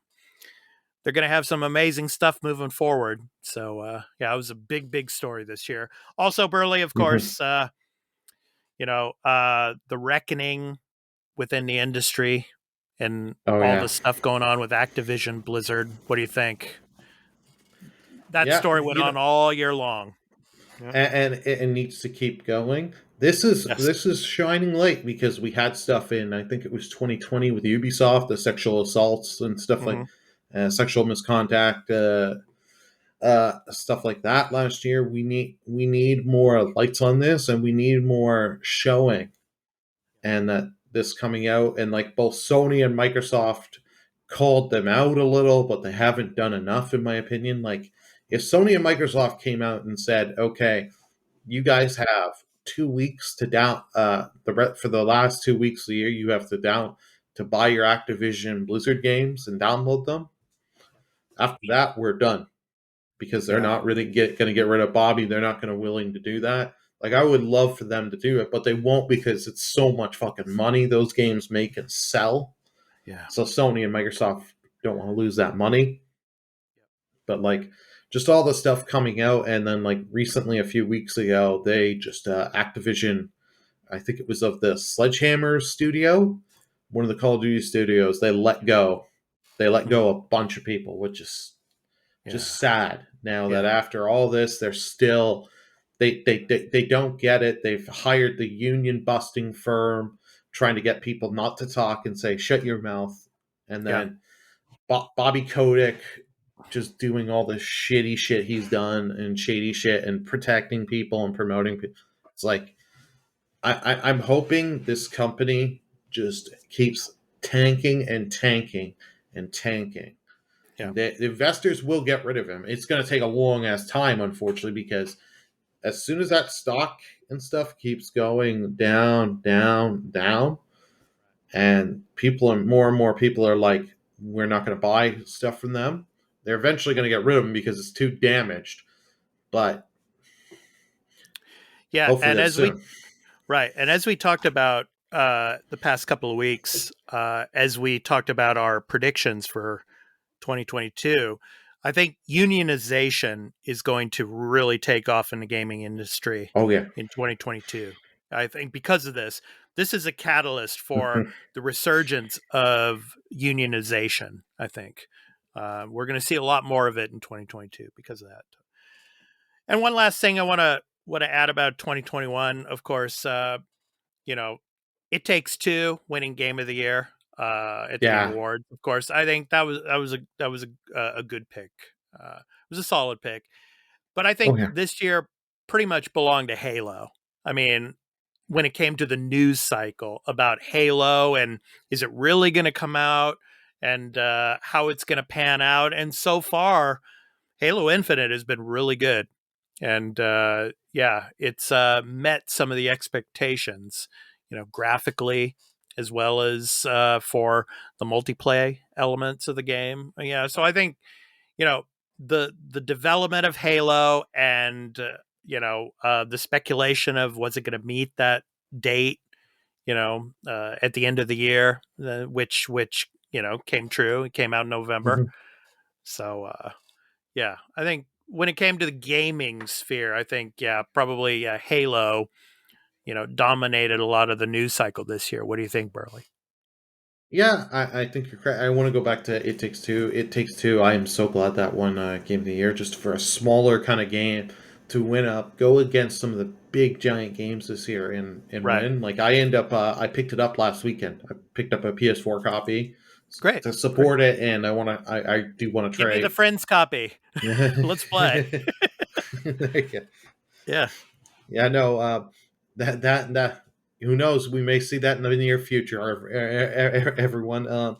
going to have some amazing stuff moving forward. So yeah, it was a big story this year. Also, Burly, of course, you know, the reckoning within the industry and the stuff going on with Activision Blizzard. What do you think? That story went on all year long. Yeah. And it needs to keep going. This is shining light, because we had stuff in, I think it was 2020 with Ubisoft, the sexual assaults and stuff like sexual misconduct, stuff like that last year. We need more lights on this, and we need more showing. And that this coming out, and like both Sony and Microsoft called them out a little, but they haven't done enough, in my opinion. Like, if Sony and Microsoft came out and said, okay, you guys have 2 weeks to for the last 2 weeks of the year, you have to buy your Activision Blizzard games and download them. After that, we're done, because they're not really going to get rid of Bobby. They're not going to willing to do that. Like, I would love for them to do it, but they won't, because it's so much fucking money those games make and sell. Yeah. So Sony and Microsoft don't want to lose that money. But like, just all the stuff coming out, and then like recently, a few weeks ago, they just Activision, I think it was of the Sledgehammer studio, one of the Call of Duty studios. They let go a bunch of people, which is Just sad now that after all this, they're still they don't get it. They've hired the union busting firm trying to get people not to talk and say shut your mouth, and then Bobby Kotick just doing all this shitty shit he's done and shady shit and protecting people and promoting people. It's like I'm hoping this company just keeps tanking and tanking and tanking. Yeah. The investors will get rid of him. It's going to take a long ass time, unfortunately, because as soon as that stock and stuff keeps going down, and more and more people are like, we're not going to buy stuff from them, they're eventually going to get rid of them because it's too damaged. But and as we talked about the past couple of weeks, as we talked about our predictions for 2022, I think unionization is going to really take off in the gaming industry. In 2022. I think because of this is a catalyst for the resurgence of unionization. I think we're going to see a lot more of it in 2022 because of that. And one last thing I want to add about 2021, of course, It Takes Two winning Game of the Year at the Game Awards. Of course, I think that was a good pick. It was a solid pick, but I think this year pretty much belonged to Halo. I mean, when it came to the news cycle about Halo and is it really going to come out and how it's going to pan out, and so far, Halo Infinite has been really good, and it's met some of the expectations. Graphically, as well as for the multiplayer elements of the game. So I think, the development of Halo and, the speculation of was it going to meet that date, at the end of the year, which came true. It came out in November. Mm-hmm. So, I think when it came to the gaming sphere, I think, probably Halo dominated a lot of the news cycle this year. What do you think, Burly? Yeah, I think you're correct. I want to go back to It Takes Two. It Takes Two, I am so glad that won Game of the Year, just for a smaller kind of game to win up, go against some of the big giant games this year and win. Like I picked it up last weekend. I picked up a PS4 copy. Great. To support it, and I do want to trade. Give me the friend's copy. Let's play. There you go. Yeah. Yeah, no, that who knows? We may see that in the near future. Everyone,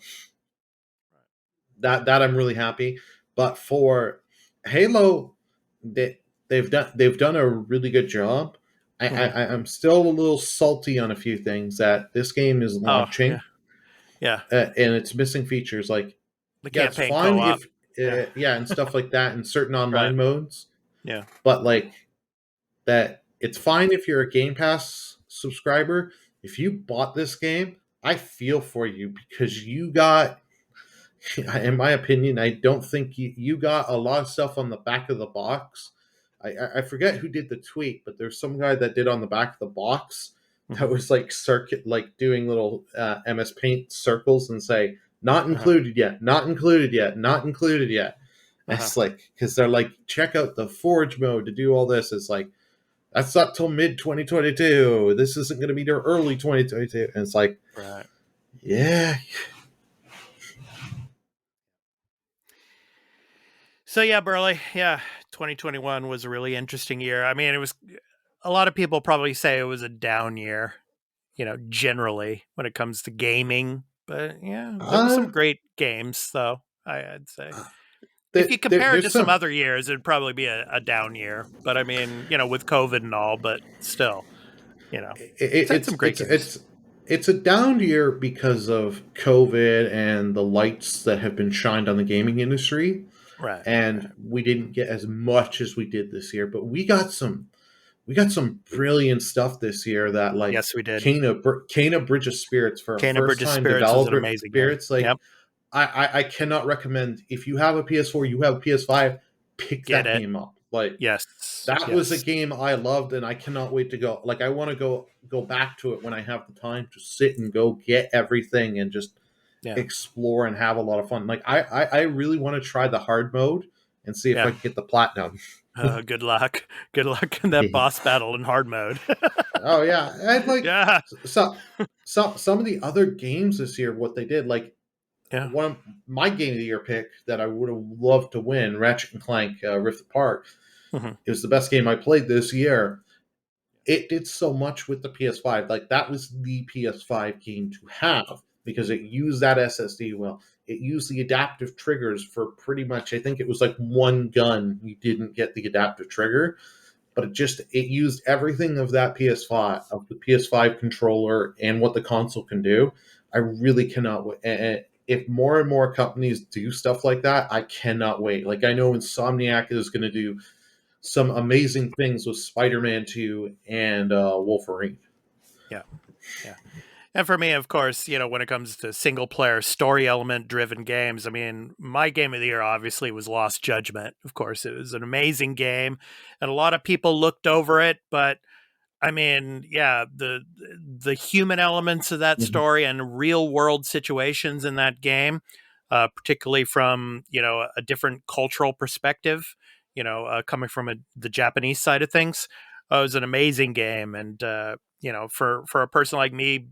that I'm really happy. But for Halo, they've done a really good job. I'm still a little salty on a few things that this game is launching. And it's missing features like the campaign it's fine co-op. And stuff like that, and certain online modes. Yeah, but like that, it's fine if you're a Game Pass subscriber. If you bought this game, I feel for you because you got, in my opinion, I don't think you got a lot of stuff on the back of the box. I forget who did the tweet, but there's some guy that did on the back of the box that was like doing little MS Paint circles and say, not included yet, not included yet, not included yet. It's like, because they're like, check out the Forge mode to do all this. It's like, that's not till mid 2022. This isn't going to be till early 2022. And it's like, yeah. So yeah, Burly, 2021 was a really interesting year. I mean, it was, a lot of people probably say it was a down year, generally when it comes to gaming. But there were some great games, though, I'd say. If you compare it to some other years, it'd probably be a down year. But I mean, with COVID and all, but still, it's some great games. It's a down year because of COVID and the lights that have been shined on the gaming industry. Right. And we didn't get as much as we did this year, but we got some brilliant stuff this year that, like, yes, we did. Kena Bridge of Spirits for Kena Bridge of Spirits is an amazing Spirits. Game. Like, I cannot recommend, if you have a PS4, you have a PS5, pick that game up. Like, that was a game I loved, and I cannot wait to go. Like, I want to go back to it when I have the time to sit and go get everything and just explore and have a lot of fun. Like, I really want to try the hard mode and see if I can get the platinum. Good luck. Good luck in that boss battle in hard mode. Oh yeah, and like Yeah. some of the other games this year, what they did, like one of my game of the year pick that I would have loved to win, Ratchet and Clank Rift Apart. Mhm. It was the best game I played this year. It did so much with the PS5. Like that was the PS5 game to have because it used that SSD well. It used the adaptive triggers for pretty much, I think it was like one gun. You didn't get the adaptive trigger, but it used everything of that PS5, of the PS5 controller and what the console can do. I really cannot wait. And if more and more companies do stuff like that, I cannot wait. Like I know Insomniac is going to do some amazing things with Spider-Man 2 and Wolverine. Yeah. And for me, of course, when it comes to single-player story element-driven games, I mean, my game of the year obviously was Lost Judgment. Of course, it was an amazing game, and a lot of people looked over it, but I mean, yeah, the human elements of that story and real-world situations in that game, particularly from, a different cultural perspective, coming from the Japanese side of things, it was an amazing game. And, for a person like me,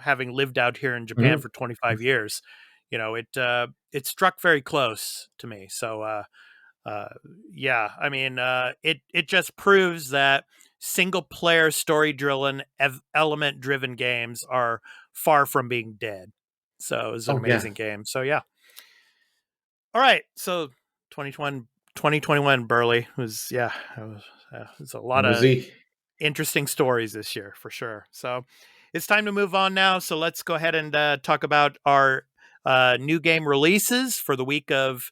having lived out here in Japan for 25 years, it struck very close to me. So, yeah, I mean, it just proves that single player story driven element driven games are far from being dead. So it was an amazing game. So yeah. All right. So 2021 Burly was, it was a lot of interesting stories this year for sure. So it's time to move on now. So let's go ahead and talk about our new game releases for the week of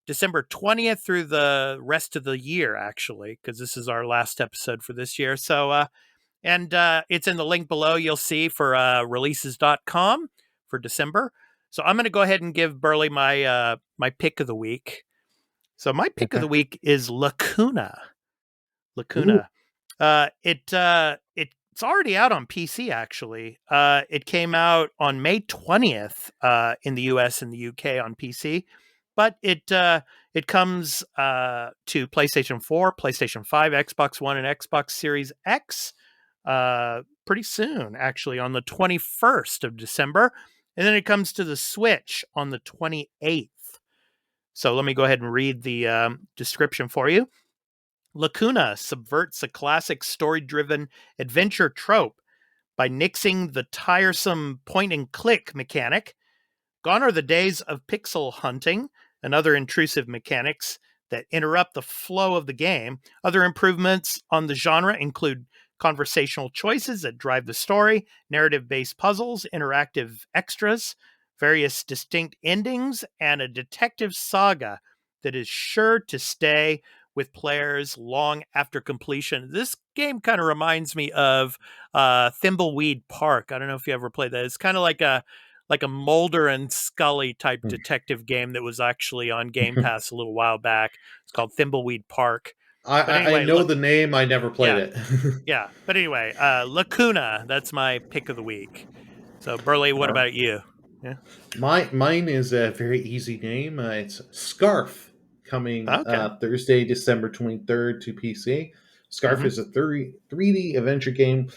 December 20th through the rest of the year, actually, because this is our last episode for this year. So, it's in the link below. You'll see for releases.com for December. So I'm going to go ahead and give Burly my pick of the week. So my pick of the week is Lacuna. It's already out on PC, actually. It came out on May 20th in the US and the UK on PC. But it comes to PlayStation 4, PlayStation 5, Xbox One, and Xbox Series X pretty soon, actually, on the 21st of December. And then it comes to the Switch on the 28th. So let me go ahead and read the description for you. Lacuna subverts a classic story-driven adventure trope by nixing the tiresome point-and-click mechanic. Gone are the days of pixel hunting and other intrusive mechanics that interrupt the flow of the game. Other improvements on the genre include conversational choices that drive the story, narrative-based puzzles, interactive extras, various distinct endings, and a detective saga that is sure to stay with players long after completion. This game kind of reminds me of Thimbleweed Park. I don't know if you ever played that. It's kind of like a Mulder and Scully type detective game that was actually on Game Pass a little while back. It's called Thimbleweed Park. I know the name. I never played it. Yeah. But anyway, Lacuna, that's my pick of the week. So, Burly, what about you? Yeah. Mine is a very easy name. It's Scarf, coming Thursday, December 23rd to PC. Scarf is a 3D adventure game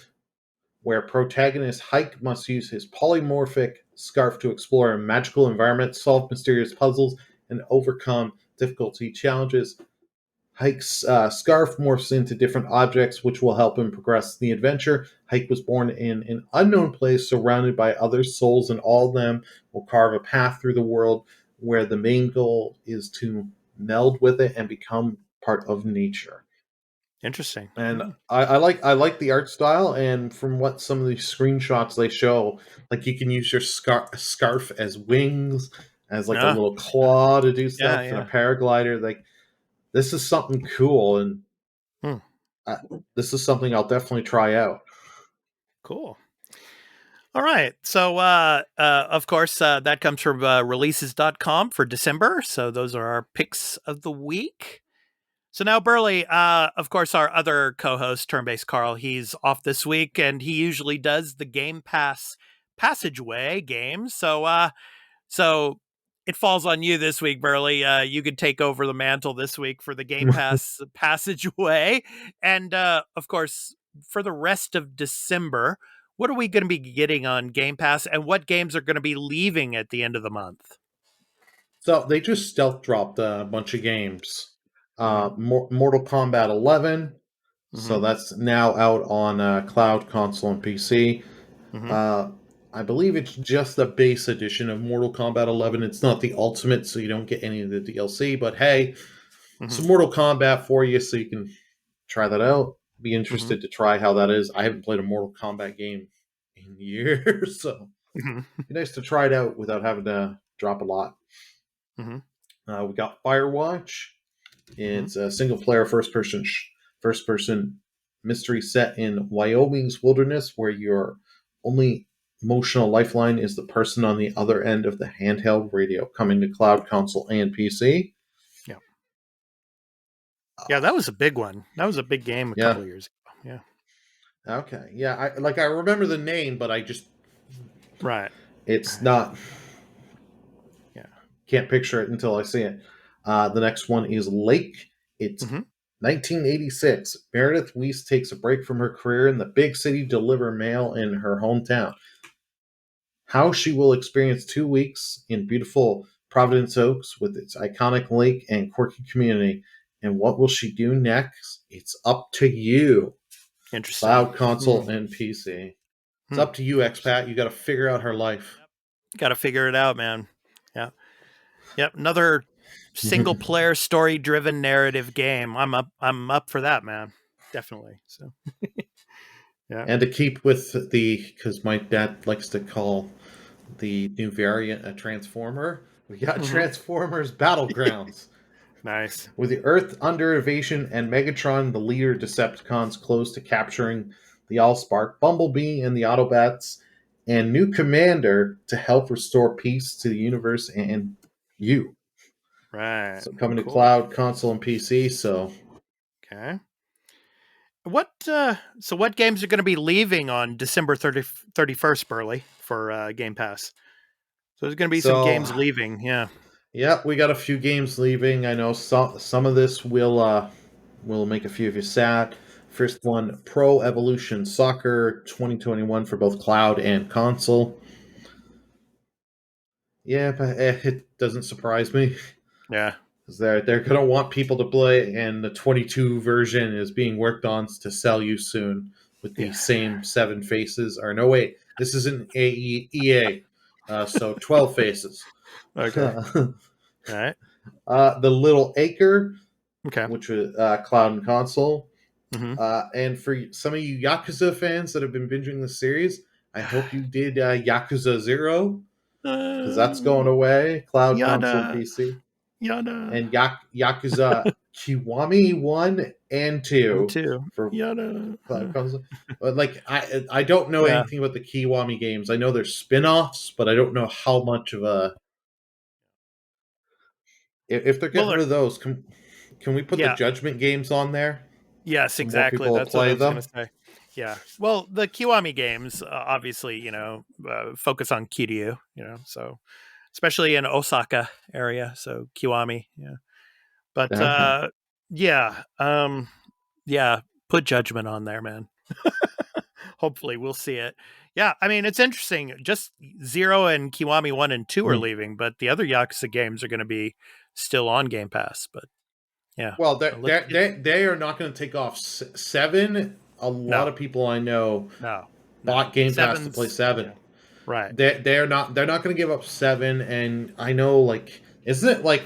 where protagonist Hike must use his polymorphic scarf to explore a magical environment, solve mysterious puzzles, and overcome difficulty challenges. Hike's scarf morphs into different objects, which will help him progress the adventure. Hike was born in an unknown place, surrounded by other souls, and all of them will carve a path through the world, where the main goal is to meld with it and become part of nature. Interesting. And I like the art style, and from what some of these screenshots they show, like you can use your scarf as wings, as like a little claw to do stuff, and a paraglider. Like, this is something cool, and this is something I'll definitely try out. Cool. All right. So, of course, that comes from releases.com for December. So those are our picks of the week. So now, Burly, of course, our other co-host, Turn-Based Carl, he's off this week, and he usually does the Game Pass Passageway games. So it falls on you this week, Burly. You could take over the mantle this week for the Game Pass passageway. And of course, for the rest of December, what are we going to be getting on Game Pass, and what games are going to be leaving at the end of the month? So they just stealth dropped a bunch of games. Mortal Kombat 11. So that's now out on cloud, console, and PC. I believe it's just the base edition of Mortal Kombat 11. It's not the ultimate, so you don't get any of the DLC. But hey, some Mortal Kombat for you, so you can try that out. Be interested to try how that is. I haven't played a Mortal Kombat game in years, so it'd be nice to try it out without having to drop a lot. We got Firewatch. It's a single-player first-person mystery set in Wyoming's wilderness, where your only emotional lifeline is the person on the other end of the handheld radio, coming to cloud, console, and PC. Yeah, that was a big one. That was a big game a couple of years ago. Yeah. Okay. Yeah, I remember the name, but I just... Right. It's not... Yeah. Can't picture it until I see it. The next one is Lake. It's 1986. Meredith Weiss takes a break from her career in the big city to deliver mail in her hometown. How she will experience 2 weeks in beautiful Providence Oaks with its iconic lake and quirky community. And what will she do next? It's up to you. Interesting. Cloud, console, and PC. It's up to you, Expat. You got to figure out her life. Got to figure it out, man. Yeah. Yep. Another single-player, story-driven narrative game. I'm up for that, man. Definitely. So. Yeah. And to keep with because my dad likes to call the new variant a Transformer, we got Transformers Battlegrounds. Nice. With the Earth under invasion and Megatron, the leader Decepticons, close to capturing the Allspark, Bumblebee and the Autobots, and new commander to help restore peace to the universe and you. Right. So coming to cloud, console, and PC. So okay. What games are going to be leaving on December 31st, Burly, for Game Pass? So there's going to be some games leaving. Yeah. Yeah, we got a few games leaving. I know some of this will make a few of you sad. First one, Pro Evolution Soccer 2021 for both cloud and console. Yeah, but it doesn't surprise me. Yeah. Because they're going to want people to play, and the 22 version is being worked on to sell you soon with the same 7 faces. Or no, wait, this isn't EA. So 12 faces. Okay. All right. The Little Acre, okay, which was cloud and console. And for some of you Yakuza fans that have been binging the series, I hope you did Yakuza 0, because that's going away. Cloud, console, PC. Yada. And Yakuza Kiwami 1 and 2. For Yada. cloud, console. But like, I don't know anything about the Kiwami games. I know they're spin-offs, but I don't know how much of a... If they're getting rid of those, can we put the Judgment games on there? Yes, exactly. That's what I was going to say. Yeah. Well, the Kiwami games, obviously, focus on Kiryu, so especially in Osaka area. So Kiwami, yeah. But put Judgment on there, man. Hopefully we'll see it. Yeah, I mean, it's interesting. Just 0 and Kiwami 1 and 2 are leaving, but the other Yakuza games are going to be still on Game Pass. But yeah, well, they are not going to take off 7. A lot of people I know bought Game Pass to play 7. Yeah. Right? They're not going to give up 7, and I know, like, isn't it like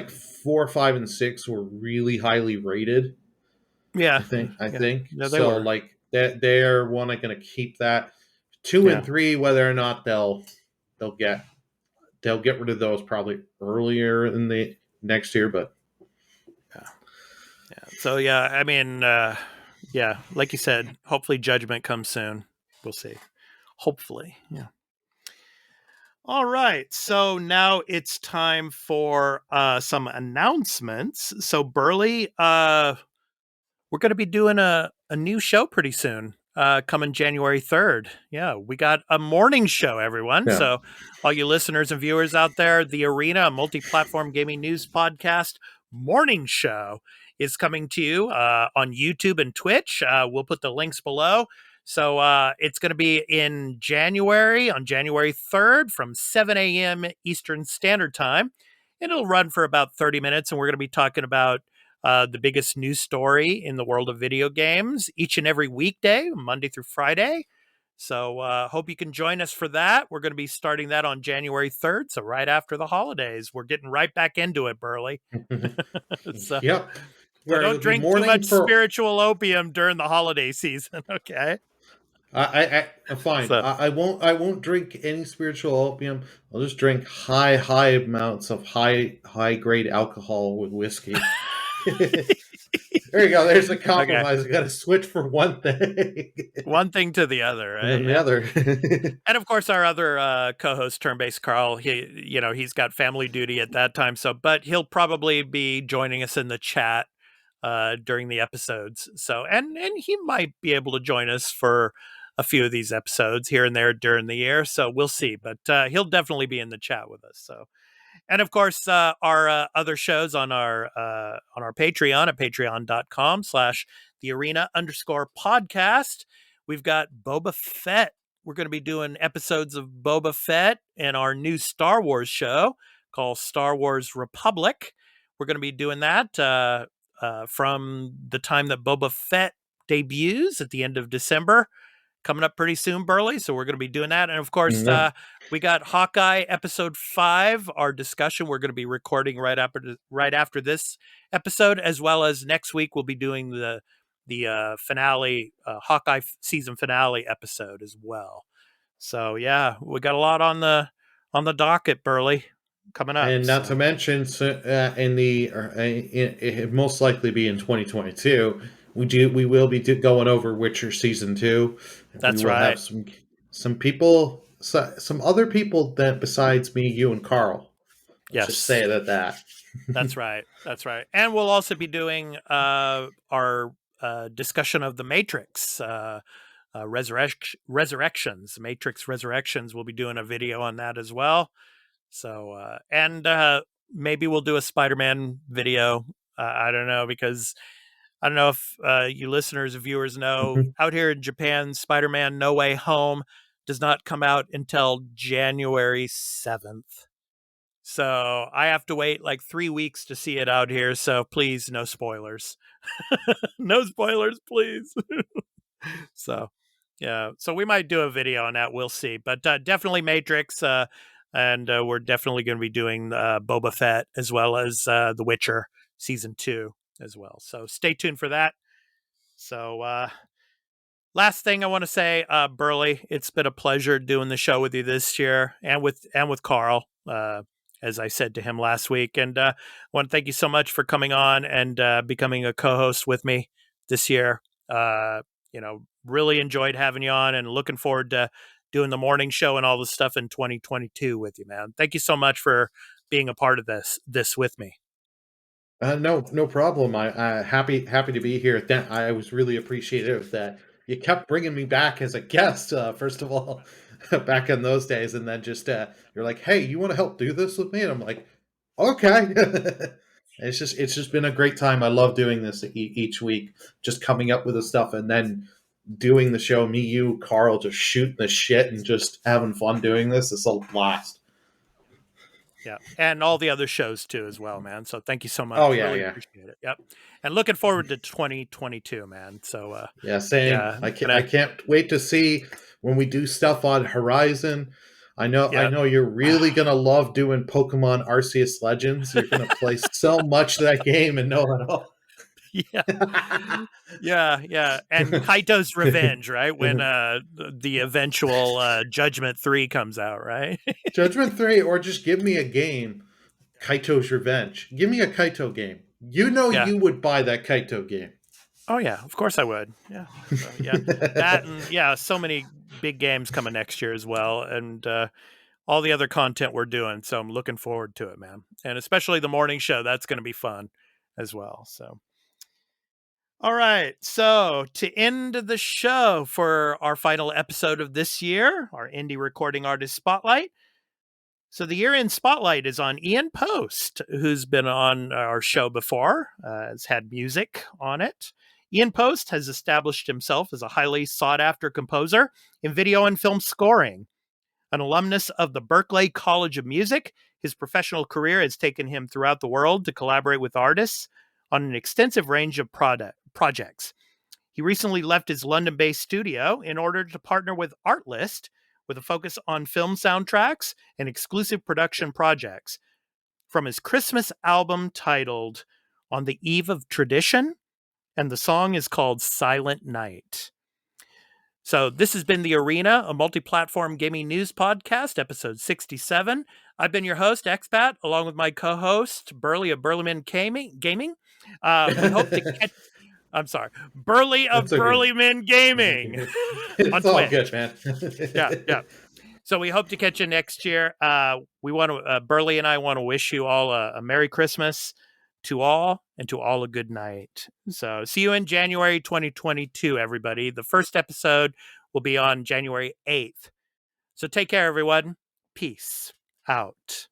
4, 5, and 6 were really highly rated? Yeah, I think no, so. were. Like they're going to keep that. 2 and 3, whether or not they'll get rid of those probably earlier in the next year, but yeah. So yeah, I mean, like you said, hopefully Judgment comes soon. We'll see. Hopefully, yeah. All right, so now it's time for some announcements. So Burly, we're going to be doing a new show pretty soon. coming January 3rd. Yeah, we got a morning show, everyone. Yeah. So all you listeners and viewers out there, The Arena, a multi-platform gaming news podcast morning show is coming to you on YouTube and Twitch. We'll put the links below. So it's going to be in January, on January 3rd from 7 a.m. Eastern Standard Time. And it'll run for about 30 minutes, and we're going to be talking about the biggest news story in the world of video games each and every weekday, Monday through Friday. So hope you can join us for that. We're going to be starting that on January 3rd, so right after the holidays. We're getting right back into it, Burly. So, Yep. so don't drink too much spiritual opium during the holiday season, okay? I'm fine. So- I won't drink any spiritual opium. I'll just drink high amounts of high grade alcohol with whiskey. There you go. There's a compromise. I got to switch from one thing, one thing to the other, right? and the other. And of course, our other co-host, Turn-Based Carl, he's got family duty at that time. But he'll probably be joining us in the chat during the episodes. So, and he might be able to join us for a few of these episodes here and there during the year. So we'll see. But he'll definitely be in the chat with us. So, and of course, our other shows on our Patreon at patreon.com/thearena_podcast. We've got Boba Fett. We're going to be doing episodes of Boba Fett and our new Star Wars show called Star Wars Republic. We're going to be doing that from the time that Boba Fett debuts at the end of December. Coming up pretty soon, Burly. So we're going to be doing that. And of course, we got Hawkeye episode 5, our discussion. We're going to be recording right after this episode, as well as next week we'll be doing the finale, Hawkeye season finale episode as well. So yeah, we got a lot on the docket, Burly, coming up. And not to mention, it most likely be in 2022. We will be going over Witcher season 2. That's we will right. Have some people, some other people that besides me, you, and Carl. Yes. Just say it at that. That's right. That's right. And we'll also be doing our discussion of the Matrix Resurrections. Matrix Resurrections. We'll be doing a video on that as well. So and maybe we'll do a Spider-Man video. I don't know, because I don't know if you listeners and viewers know, out here in Japan, Spider-Man No Way Home does not come out until January 7th. So I have to wait like 3 weeks to see it out here. So please, no spoilers. No spoilers, please. So, yeah. So we might do a video on that. We'll see. But definitely Matrix. And we're definitely going to be doing Boba Fett, as well as The Witcher season 2 as well. So stay tuned for that. So last thing I want to say, Burly, it's been a pleasure doing the show with you this year, and with Carl, as I said to him last week. And I want to thank you so much for coming on and becoming a co-host with me this year. Really enjoyed having you on, and looking forward to doing the morning show and all the stuff in 2022 with you, man. Thank you so much for being a part of this with me. No problem. I happy to be here. I was really appreciative that you kept bringing me back as a guest. First of all, back in those days, and then just you're like, "Hey, you want to help do this with me?" And I'm like, "Okay." It's just been a great time. I love doing this each week, just coming up with the stuff, and then doing the show. Me, you, Carl, just shooting the shit and just having fun doing this. It's a blast. Yeah, and all the other shows too as well, man. So thank you so much. Oh yeah, really yeah. Appreciate it. Yep, and looking forward to 2022, man. So yeah, same. Yeah, I can't wait to see when we do stuff on Horizon. I know you're really gonna love doing Pokemon Arceus Legends. You're gonna play so much of that game and know it all. Yeah. And Kaito's Revenge, right? When the eventual Judgment 3 comes out, right? Judgment 3, or just give me a game, Kaito's Revenge. Give me a Kaito game. You would buy that Kaito game. Oh yeah, of course I would. Yeah. So, yeah. That, and so many big games coming next year as well, and all the other content we're doing. So I'm looking forward to it, man. And especially the morning show. That's going to be fun as well. So All right. So to end the show for our final episode of this year, our indie recording artist spotlight. So the year-end spotlight is on Ian Post, who's been on our show before, has had music on it. Ian Post has established himself as a highly sought-after composer in video and film scoring. An alumnus of the Berklee College of Music, his professional career has taken him throughout the world to collaborate with artists on an extensive range of projects. He recently left his London-based studio in order to partner with Artlist, with a focus on film soundtracks and exclusive production projects. From his Christmas album titled On the Eve of Tradition, and the song is called Silent Night. So this has been The Arena, a multi-platform gaming news podcast, episode 67. I've been your host, Expat, along with my co-host, Burly of BurlyMenGaming. We hope to catch... I'm sorry, Burly of BurlyMenGaming. It's all good, man. Yeah. So we hope to catch you next year. We want to, Burly and I want to wish you all a Merry Christmas to all, and to all a good night. So see you in January 2022, everybody. The first episode will be on January 8th. So take care, everyone. Peace out.